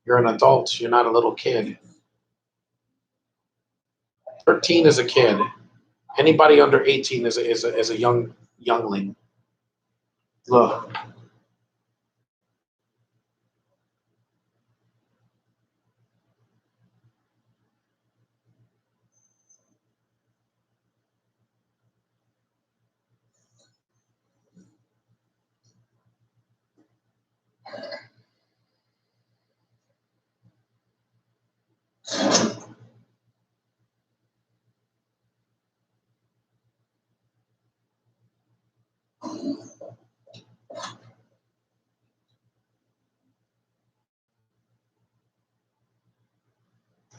You're an adult. You're not a little kid. 13 is a kid. Anybody under 18 is a youngling. Look.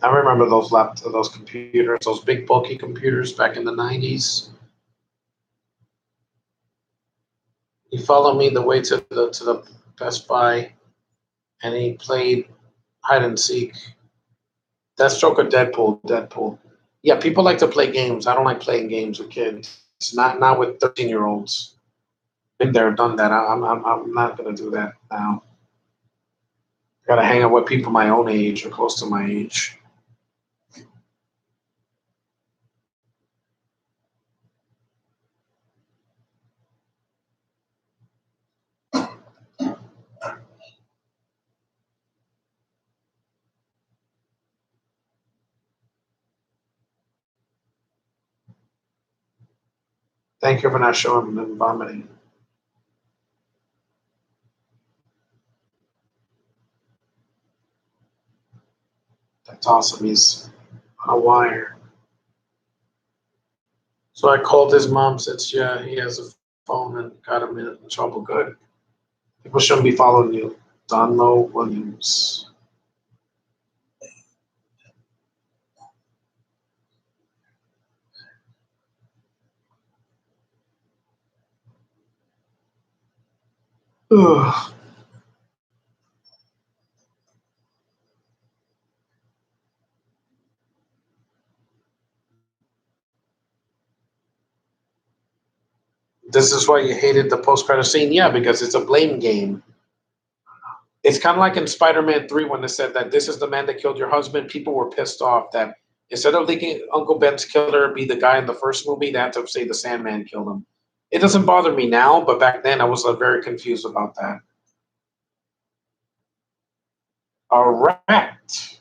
I remember those computers, those big bulky computers back in the 90s. He followed me the way to the Best Buy, and he played hide and seek. Deathstroke or Deadpool. Yeah, people like to play games. I don't like playing games with kids. It's not with 13-year-olds. Been there, done that. I'm not gonna do that now. Gotta hang out with people my own age or close to my age. Thank you for not showing them vomiting. That's awesome. He's on a wire. So I called his mom, since yeah, he has a phone, and got him in trouble. Good. People shouldn't be following you. Donlo Williams. Ugh. This is why you hated the post-credit scene? Yeah, because it's a blame game. It's kind of like in Spider-Man 3 when they said that this is the man that killed your husband. People were pissed off that instead of thinking Uncle Ben's killer be the guy in the first movie, they had to say the Sandman killed him. It doesn't bother me now, but back then I was very confused about that. A rat.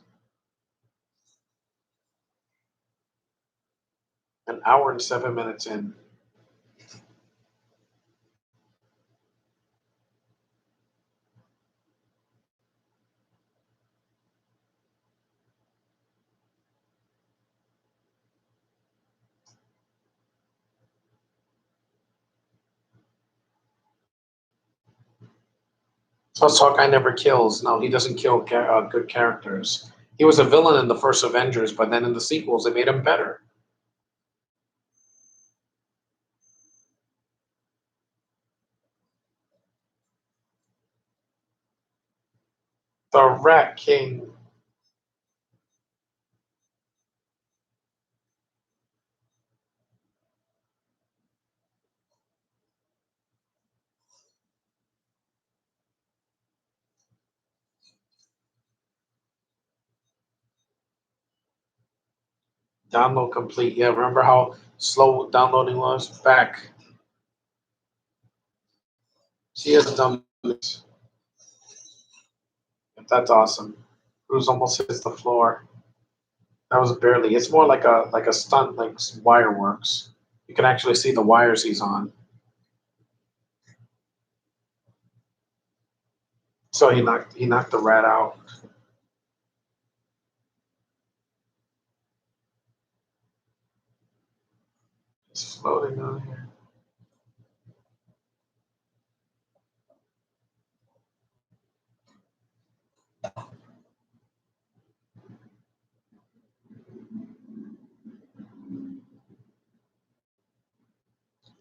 An hour and 7 minutes in. Plus, Hawkeye never kills. No, he doesn't kill good characters. He was a villain in the first Avengers, but then in the sequels, they made him better. The Rat King. Download complete. Yeah, remember how slow downloading was back? She has done it. That's awesome. Cruz almost hits the floor. That was barely. It's more like a stunt, like wire works. You can actually see the wires he's on. So he knocked the rat out. It's floating on here.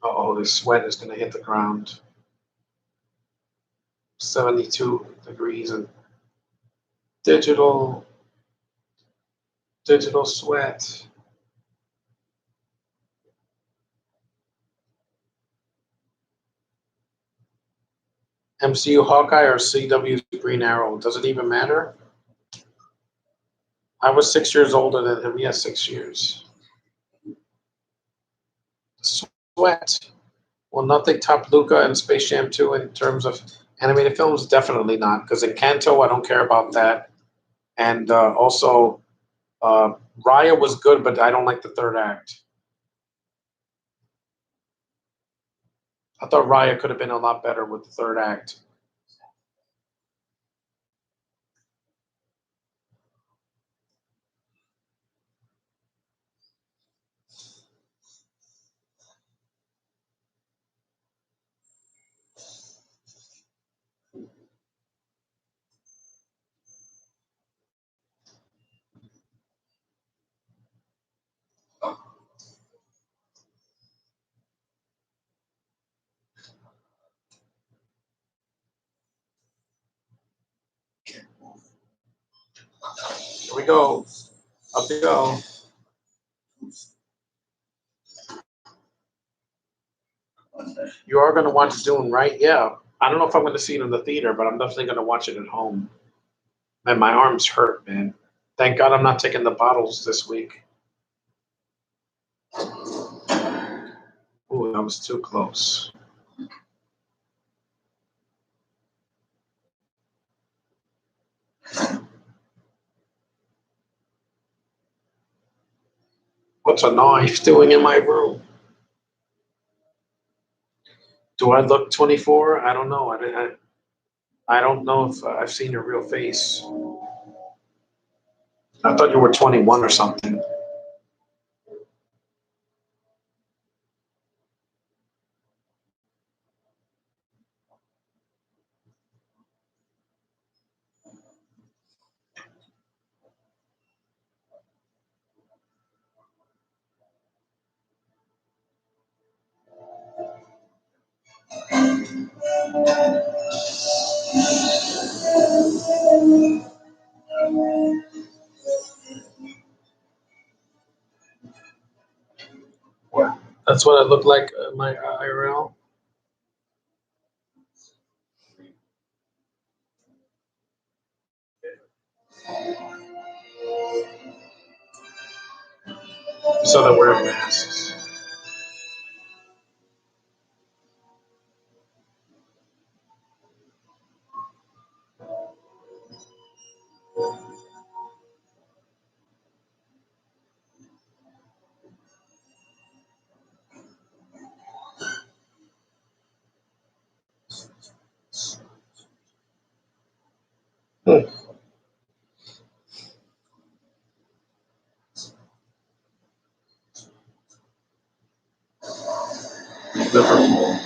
Uh-oh, this sweat is gonna hit the ground. 72 degrees and digital sweat. MCU Hawkeye or CW Green Arrow? Does it even matter? I was 6 years older than him. Yeah, 6 years. Sweat. Well, nothing topped Luca and Space Jam 2 in terms of animated films. Definitely not, because Encanto, I don't care about that. And also, Raya was good, but I don't like the third act. I thought Raya could have been a lot better with the third act. Here we go. Up we go. You are going to watch Dune, right? Yeah. I don't know if I'm going to see it in the theater, but I'm definitely going to watch it at home. Man, my arms hurt, man. Thank God I'm not taking the bottles this week. Ooh, that was too close. What's a knife doing in my room? Do I look 24? I don't know. I don't know if I've seen your real face. I thought you were 21 or something. That's what I look like in my IRL. So they wear masks. Liverpool.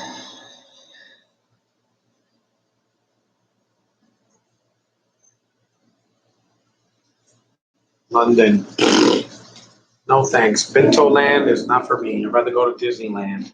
London. No thanks. Bento Land is not for me. I'd rather go to Disneyland.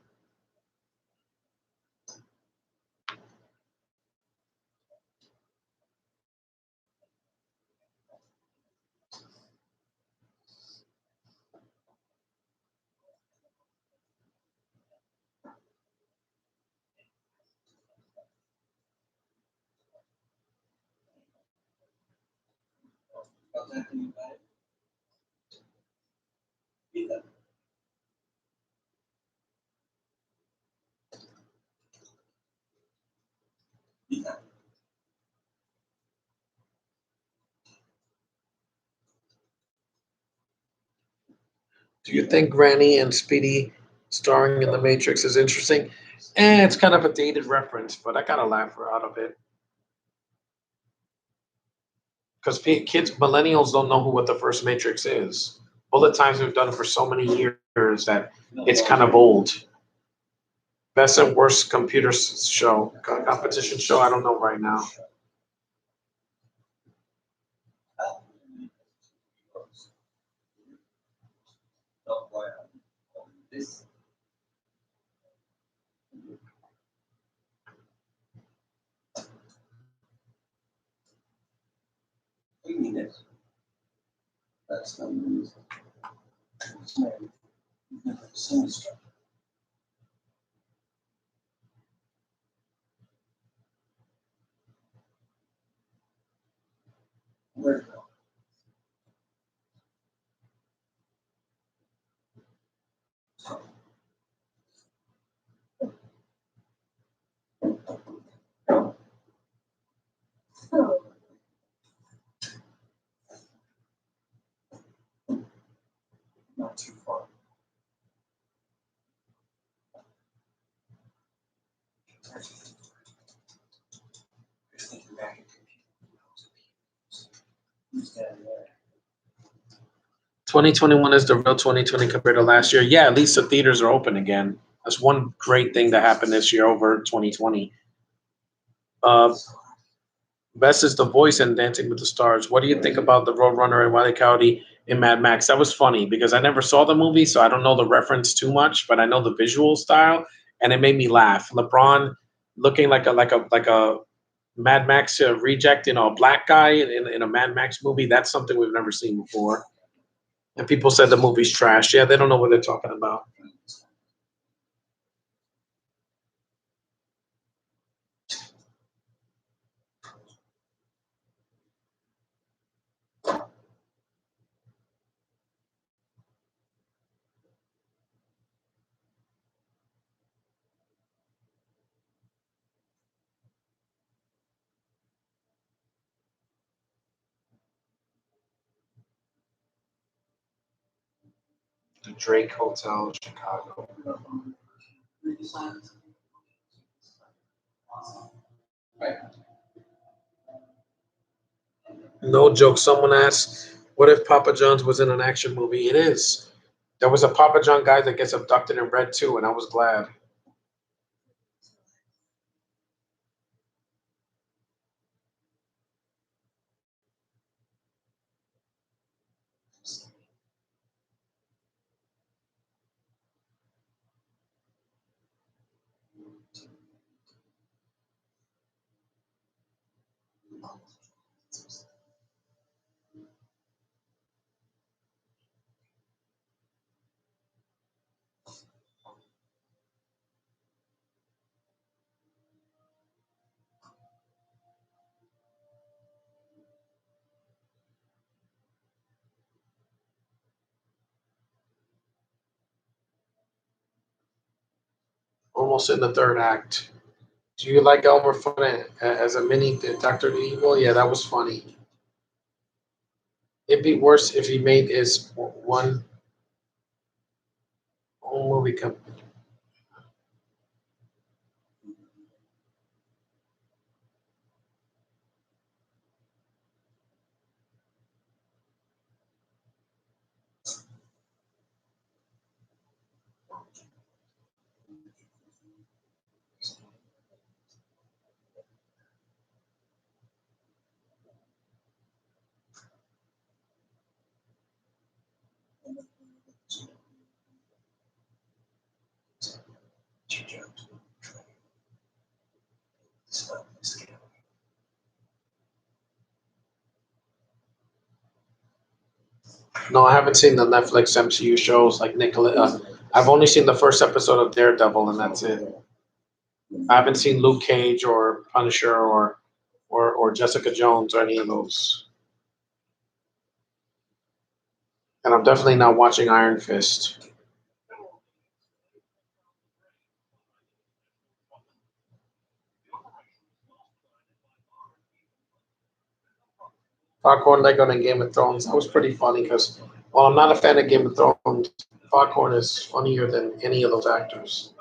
Do you think Granny and Speedy starring in The Matrix is interesting? It's kind of a dated reference, but I gotta laugh out of it. Because kids, millennials don't know what the first Matrix is. All the times we've done it for so many years that it's kind of old. Best and worst computer show, competition show, I don't know right now. This Yes. That's the reason. It's never sinister. Where'd it go? Not too far. Thinking back at who's that there? 2021 is the real 2020 compared to last year. Yeah, at least the theaters are open again. That's one great thing that happened this year over 2020. Best is The Voice and Dancing with the Stars. What do you think about the Roadrunner and Wile E. Coyote in Mad Max? That was funny because I never saw the movie, so I don't know the reference too much, but I know the visual style, and it made me laugh. LeBron looking like a Mad Max reject, a black guy in a Mad Max movie. That's something we've never seen before. And people said the movie's trash. Yeah, they don't know what they're talking about. The Drake Hotel, Chicago. Right. No joke. Someone asked, "What if Papa John's was in an action movie?" It is. There was a Papa John guy that gets abducted in Red 2, and I was glad. Almost in the third act. Do you like Elmer Fudd as a mini Dr. Evil? Yeah, that was funny. It'd be worse if he made his one own movie company. No, I haven't seen the Netflix MCU shows like Nicola. I've only seen the first episode of Daredevil, and that's it. I haven't seen Luke Cage or Punisher or Jessica Jones or any of those. And I'm definitely not watching Iron Fist. Foghorn Leghorn and Game of Thrones. That was pretty funny because while I'm not a fan of Game of Thrones, Foghorn is funnier than any of those actors.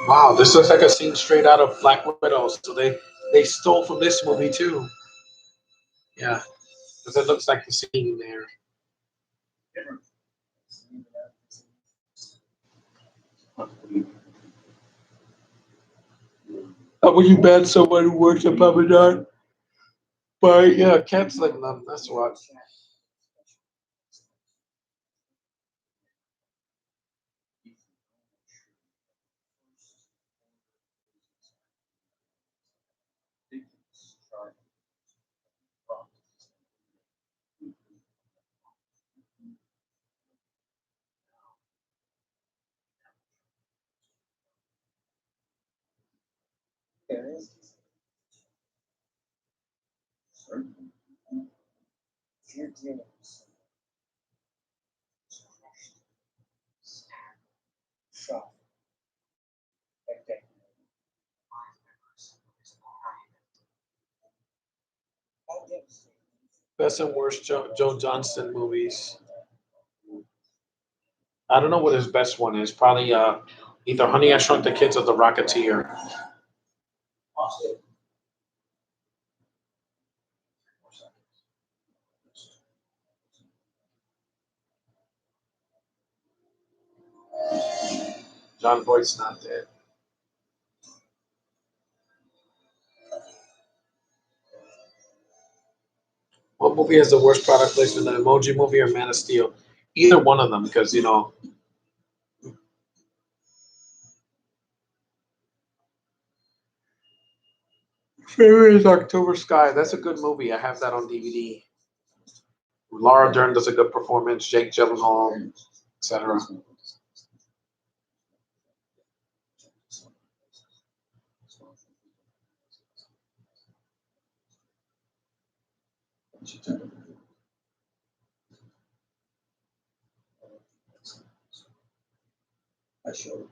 Wow, this looks like a scene straight out of Black Widow. So they stole from this movie too. Yeah, because it looks like the scene there. Would you ban someone who works at Papa John? But yeah, canceling them. That's what. Best and worst Joe Johnston movies. I don't know what his best one is. Probably either Honey I Shrunk the Kids or The Rocketeer. John Boyd's not dead. What movie has the worst product placement, the Emoji Movie or Man of Steel? Either one of them, because favorite is October Sky. That's a good movie. I have that on DVD. Laura Dern does a good performance. Jake Gyllenhaal, etc. I showed.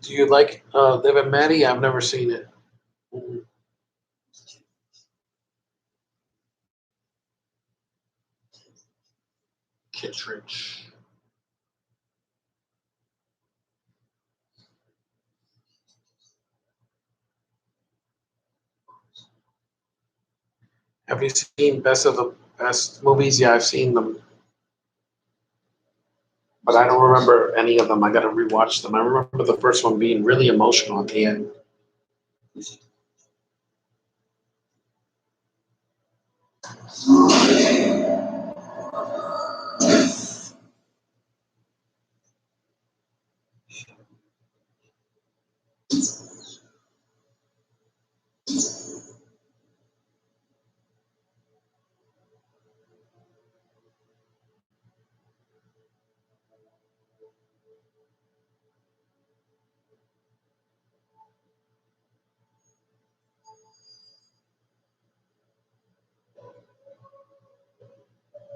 Do you like Liv and Maddie? I've never seen it. Mhm. Kittredge. Have you seen Best of the Best movies? Yeah, I've seen them, but I don't remember any of them. I got to rewatch them. I remember the first one being really emotional at the end.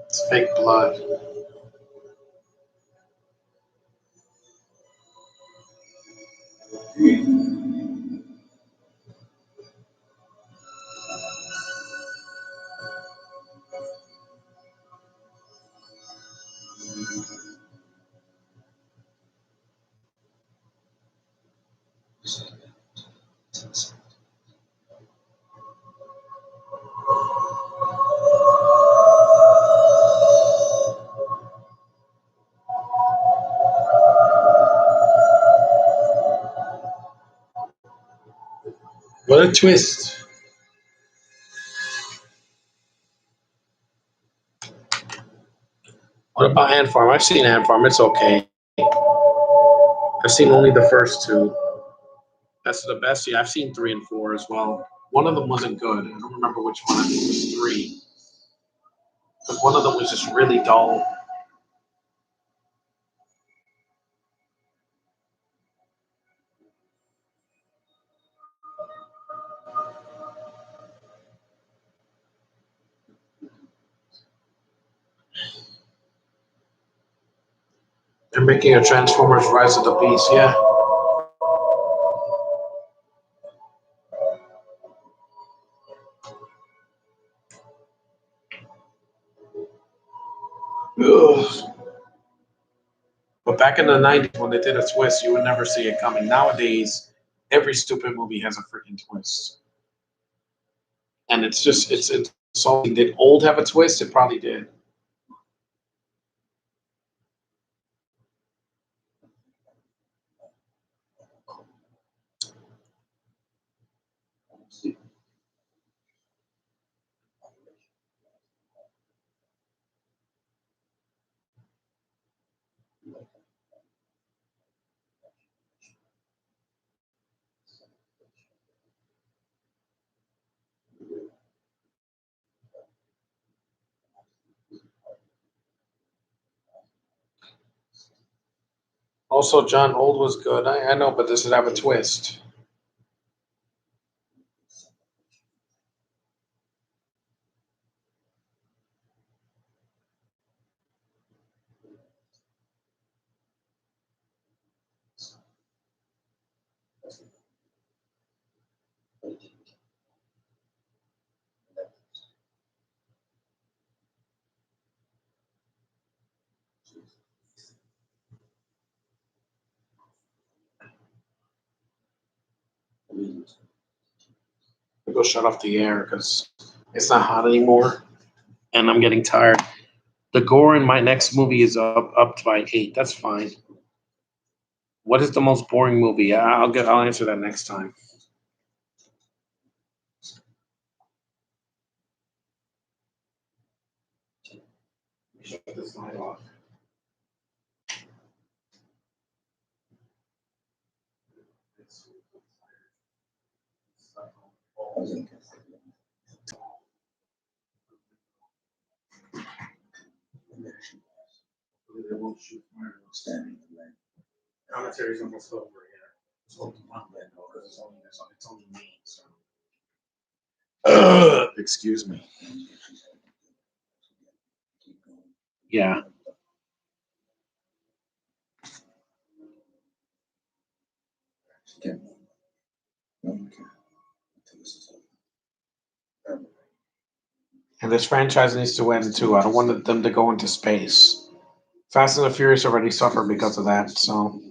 It's fake blood. What a twist. What about Ant Farm? I've seen Ant Farm. It's okay. I've seen only the first two. Best of the best. Yeah, I've seen 3 and 4 as well. One of them wasn't good. I don't remember which one. I think it was 3. But one of them was just really dull. They're making a Transformers Rise of the Beast. Yeah. But back in the '90s, when they did a twist, you would never see it coming. Nowadays, every stupid movie has a freaking twist, and it's just it's so. Did old have a twist? It probably did. Also, John Old was good. I know, but does it have a twist? I go shut off the air because it's not hot anymore, And I'm getting tired. The gore in my next movie is up by 8. That's fine. What is the most boring movie? I'll answer that next time. Shut this light off. They won't shoot fire. Standing in the rain. Commentary's almost over here. It's only one window because it's only me. So. Excuse me. Yeah. Again, no one can until this is over. and this franchise needs to end too. I don't want them to go into space. Fast and the Furious already suffered because of that. So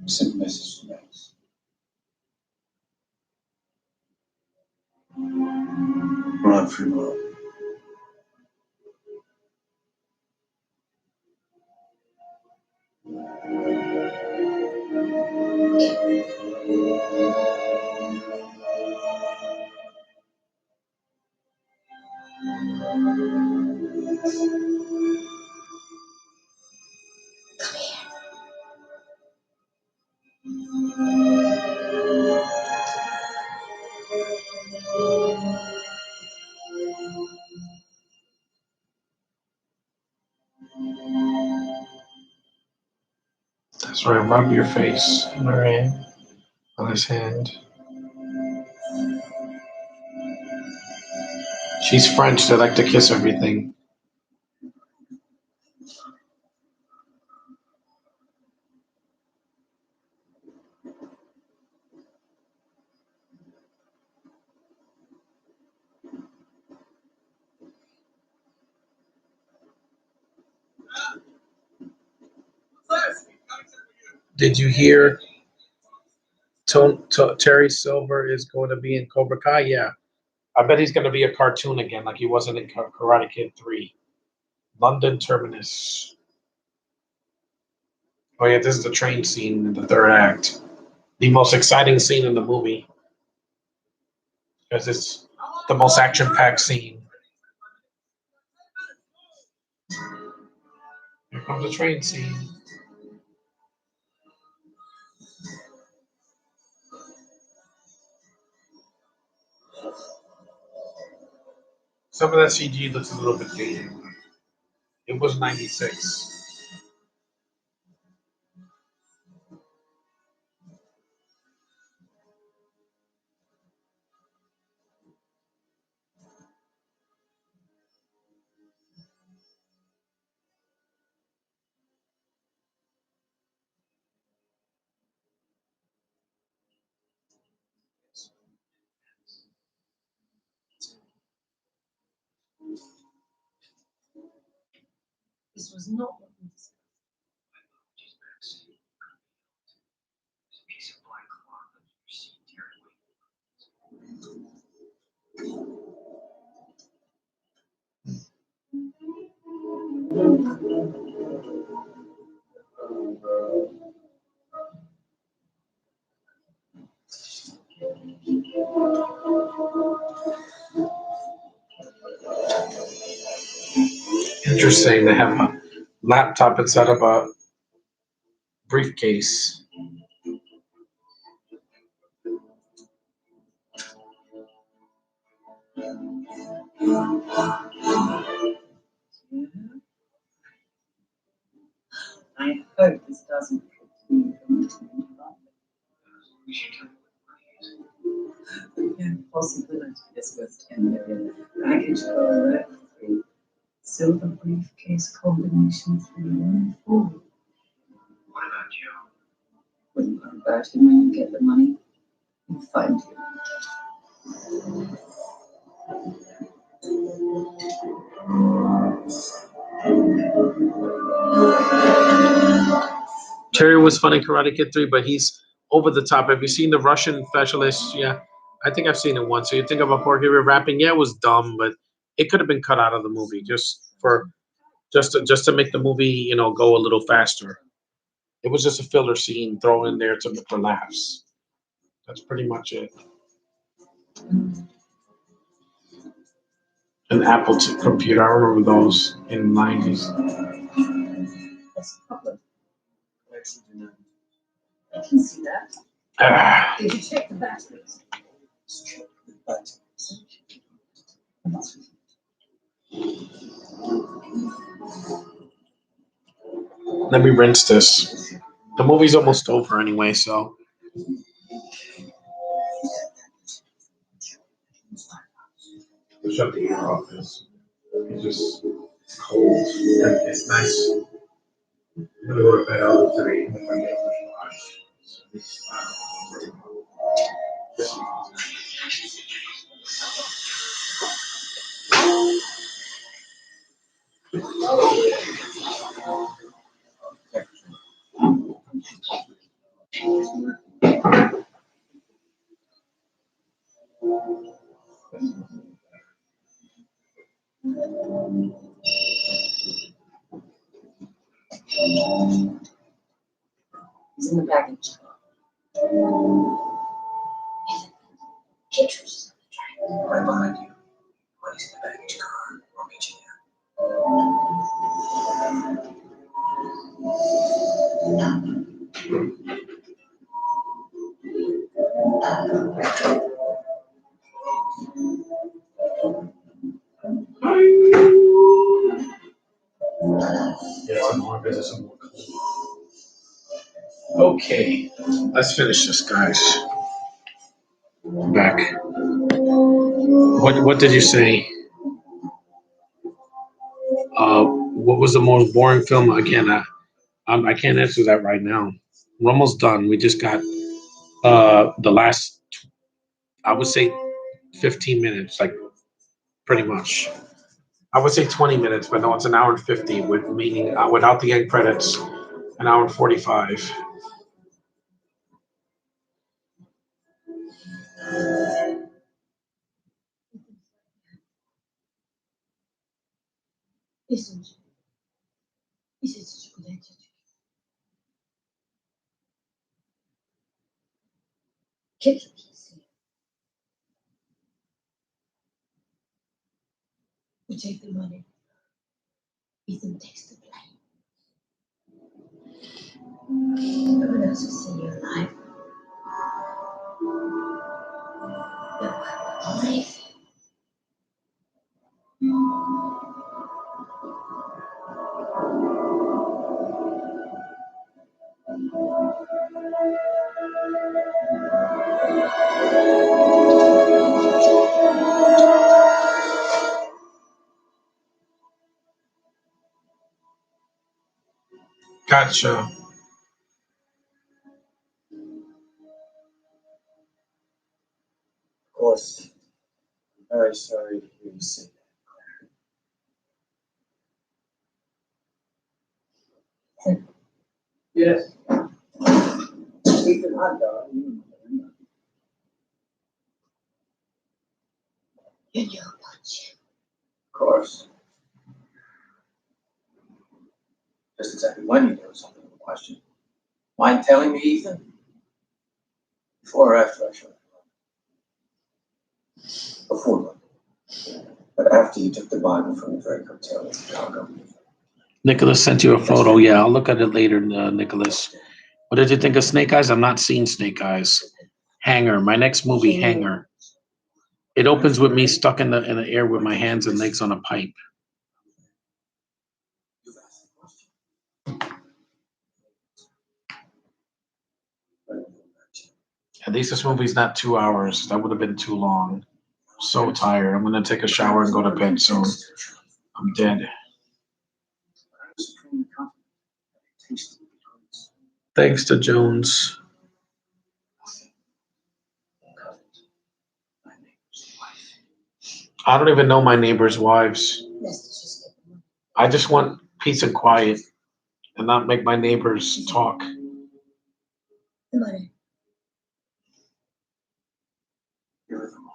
Send a message to Max. Run for your mom. that's right. Rub your face. All right. On his hand. She's French. They like to kiss everything. Did you hear Terry Silver is going to be in Cobra Kai? Yeah. I bet he's going to be a cartoon again, like he wasn't in Karate Kid 3. London Terminus. Oh, yeah, this is the train scene in the third act. The most exciting scene in the movie. Because it's the most action packed scene. Here comes the train scene. Some of that CG looks a little bit dated. It was 96. This was not what we discussed. Interesting. They have a laptop inside of a briefcase. I hope this doesn't continue from the possibility this was 10 million. Package car rack 3. Silver briefcase combination 3 and 4. What about you? Wouldn't worry about him when you get the money. We'll find you. Terry was fun in Karate Kid 3, but he's over the top. Have you seen the Russian specialist? Yeah, I think I've seen it once. So you think of a Porky rapping? Yeah, it was dumb, but it could have been cut out of the movie just to make the movie, you know, go a little faster. It was just a filler scene thrown in there for laughs. That's pretty much it. An Apple computer. I remember those in the 90s. What's the problem? Actually, do not. I can see that. Ah, Did you check the batteries? But let me rinse this. The movie's almost over anyway, so. Shut the air off. It's just cold. It's nice. I'm gonna go to bed early today if I get a He's in the baggage car. Pictures. right behind you. When he's in the baggage car, I'll meet you there. Okay, let's finish this, guys. I'm back. What did you say? What was the most boring film? Again, I can't answer that right now. We're almost done. We just got the last, I would say, 15 minutes, like pretty much. I would say 20 minutes, but no, it's an hour and 50, meaning without the end credits, an hour and 45. Listen, c'est çikolata. Ketchup. We take the money. Ethan takes the blame. No one else will see you alive. No, alive. Gotcha. Of course, I'm very sorry to hear you say that. Yes. Ethan, hot dog. You know much. Of course. Just exactly when you do something with a question. Mind telling me, Ethan? Before or after I show you? Before, but after you took the Bible from the Drake Hotel in Chicago. Nicholas sent you a photo. Yeah, I'll look at it later, Nicholas. What did you think of Snake Eyes? I'm not seeing Snake Eyes. Hanger, my next movie, Hanger. It opens with me stuck in the air with my hands and legs on a pipe. You've asked the question. At least this movie's not 2 hours. That would have been too long. So tired. I'm gonna take a shower and go to bed soon. I'm dead. Thanks to Jones. I don't even know my neighbors' wives. I just want peace and quiet and not make my neighbors talk. Money. Here are the moments.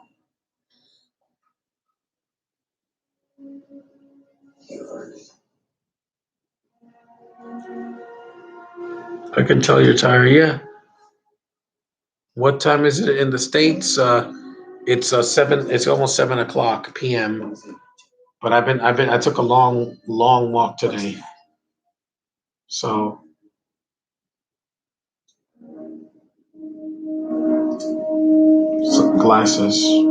I can tell you're tired. Yeah. What time is it in the States? It's 7. It's almost 7 o'clock p.m. But I took a long walk today. So some glasses.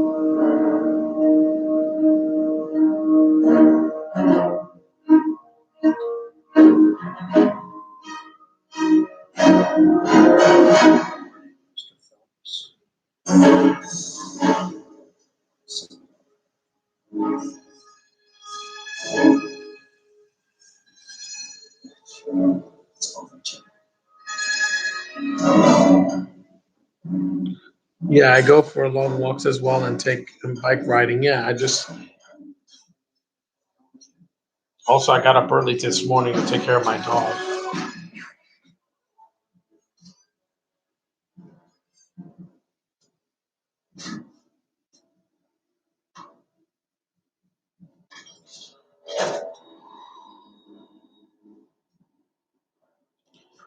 Yeah, I go for long walks as well and take bike riding. Yeah, also I got up early this morning to take care of my dog.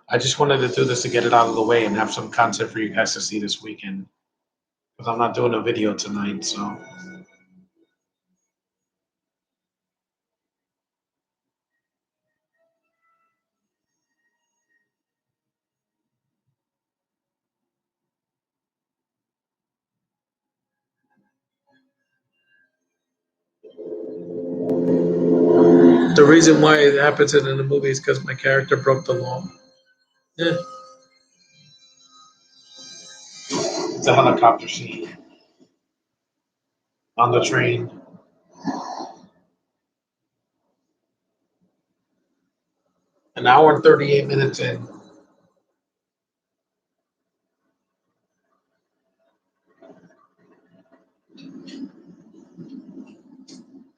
I just wanted to do this to get it out of the way and have some content for you guys to see this weekend. Because I'm not doing a video tonight, so. The reason why it happens in the movie is because my character broke the law. Yeah. It's a helicopter scene on the train. An hour and 38 minutes in.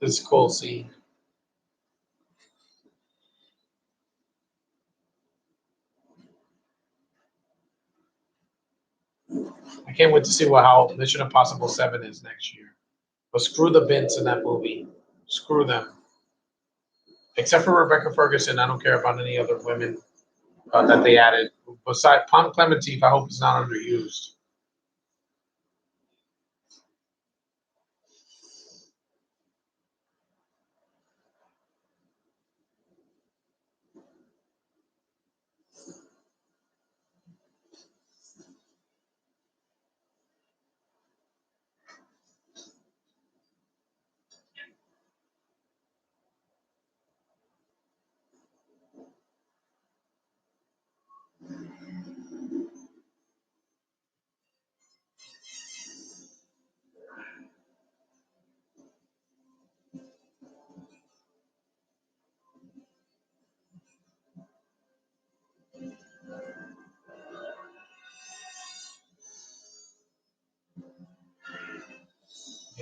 This cool scene. I can't wait to see how Mission Impossible 7 is next year. But screw the Vince in that movie. Screw them. Except for Rebecca Ferguson, I don't care about any other women that they added. Besides Pom Clemente, I hope it's not underused.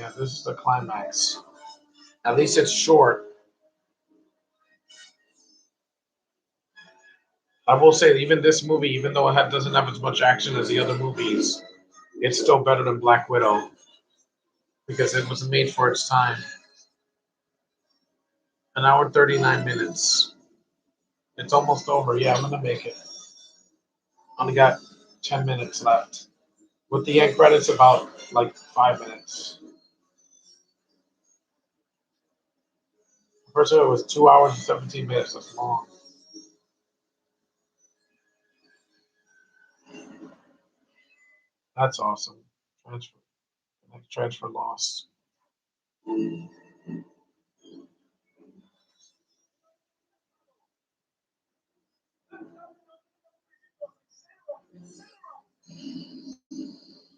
Yeah, this is the climax. At least it's short. I will say, even this movie, even though doesn't have as much action as the other movies, it's still better than Black Widow because it was made for its time. An hour 39 minutes. It's almost over. Yeah, I'm gonna make it. Only got 10 minutes left. With the end credits, about like 5 minutes. First of all, it was 2 hours and 17 minutes. That's long. That's awesome. Transfer. Transfer lost.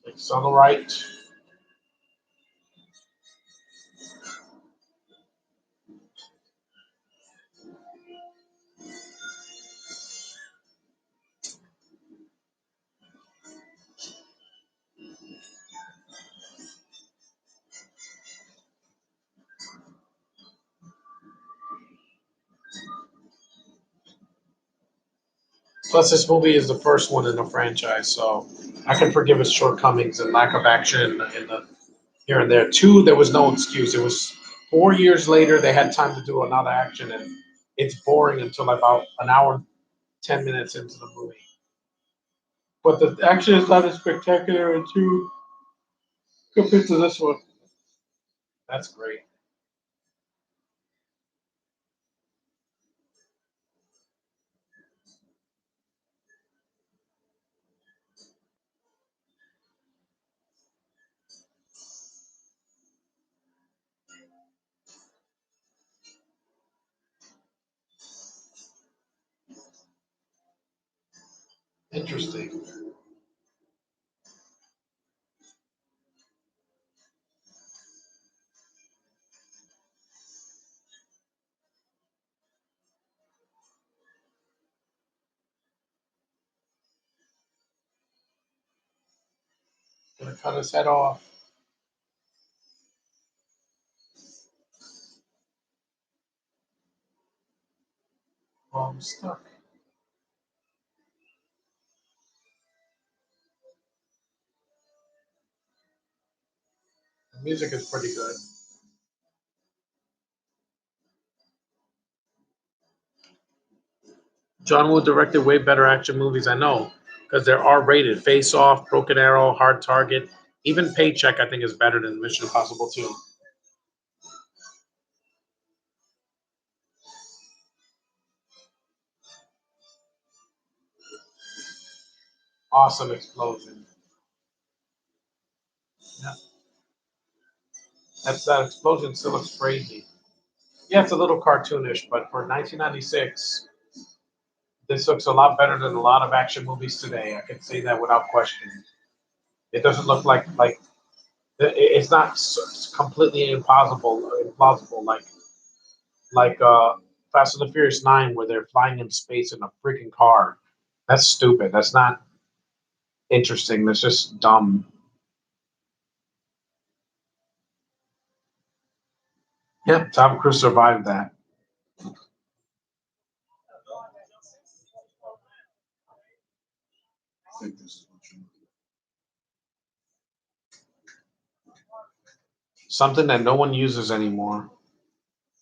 Accelerate. Plus, this movie is the first one in the franchise, so I can forgive its shortcomings and lack of action in the here and there. Two, there was no excuse. It was 4 years later. They had time to do another action, and it's boring until about an hour, 10 minutes into the movie. But the action is not as spectacular in two compared to this one. That's great. Interesting. Gonna cut his head off. Well, I'm stuck. The music is pretty good. John Woo directed way better action movies, I know, because they're R-rated. Face Off, Broken Arrow, Hard Target, even Paycheck, I think, is better than Mission Impossible 2. Awesome explosion. Yeah. That explosion still looks crazy. Yeah, it's a little cartoonish, but for 1996, this looks a lot better than a lot of action movies today. I can say that without question. It doesn't look like it's not completely implausible like Fast and the Furious 9 where they're flying in space in a freaking car. That's stupid. That's not interesting. That's just dumb. Yep, Tom Cruise survived that. I think this is what you Something that no one uses anymore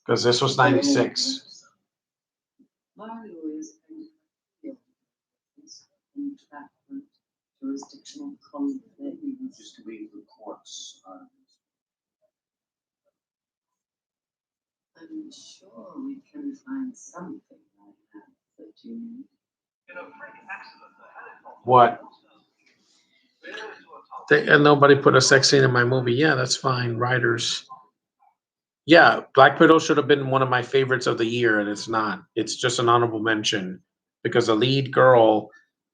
because this was 96. Mario is entrapment, jurisdictional conflict. just read reports on I'm sure we can find something like that that you need. What? And nobody put a sex scene in my movie. Yeah, that's fine. Writers. Yeah, Black Widow should have been one of my favorites of the year, and it's not. It's just an honorable mention because the lead girl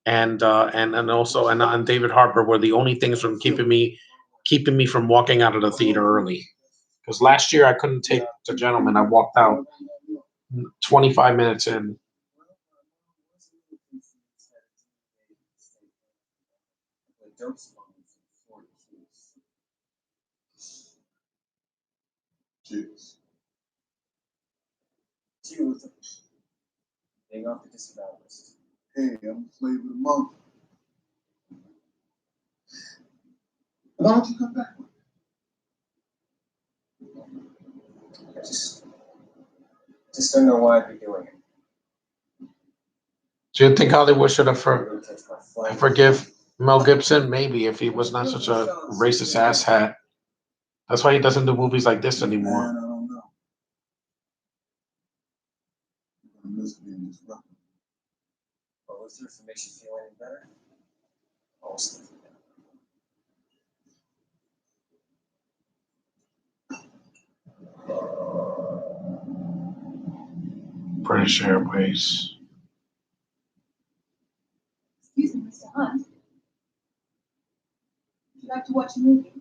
and also and David Harper were the only things from keeping me from walking out of the theater early. Because last year I couldn't take The Gentleman. I walked out 25 minutes in. Cheers. Cheers. Being off the disavowed list. Hey, I'm a slave of the monk. Why don't you come back? I just don't know why I'd be doing it. Do you think Hollywood should have Really catch my flight. forgive Mel Gibson? Maybe if he was not such a racist ass hat. That's why he doesn't do movies like this anymore. Man, I don't know. I'm gonna miss being disrupted. Well, Luther, if it makes you feel any better, I'll sleep with that. British Airways. Excuse me, Mr. Hunt. Would you like to watch a movie?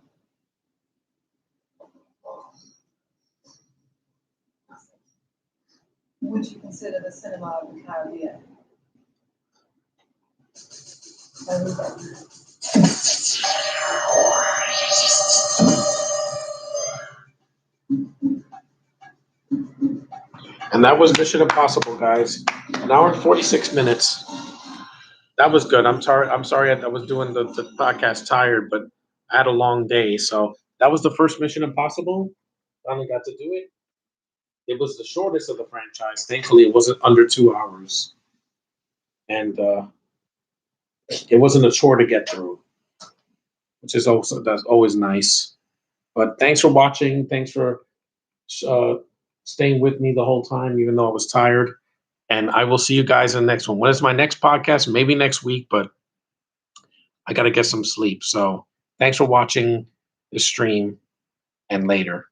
Would you consider the cinema of the Caribbean? And that was Mission Impossible, guys. An hour and 46 minutes. That was good. I'm sorry I was doing the podcast tired, but I had a long day. So that was the first Mission Impossible. Finally got to do it. It was the shortest of the franchise. Thankfully, it wasn't under 2 hours. And it wasn't a chore to get through, which is also that's always nice. But thanks for watching. Thanks for staying with me the whole time, even though I was tired. And I will see you guys in the next one. When is my next podcast? Maybe next week, but I got to get some sleep. So thanks for watching the stream, and later.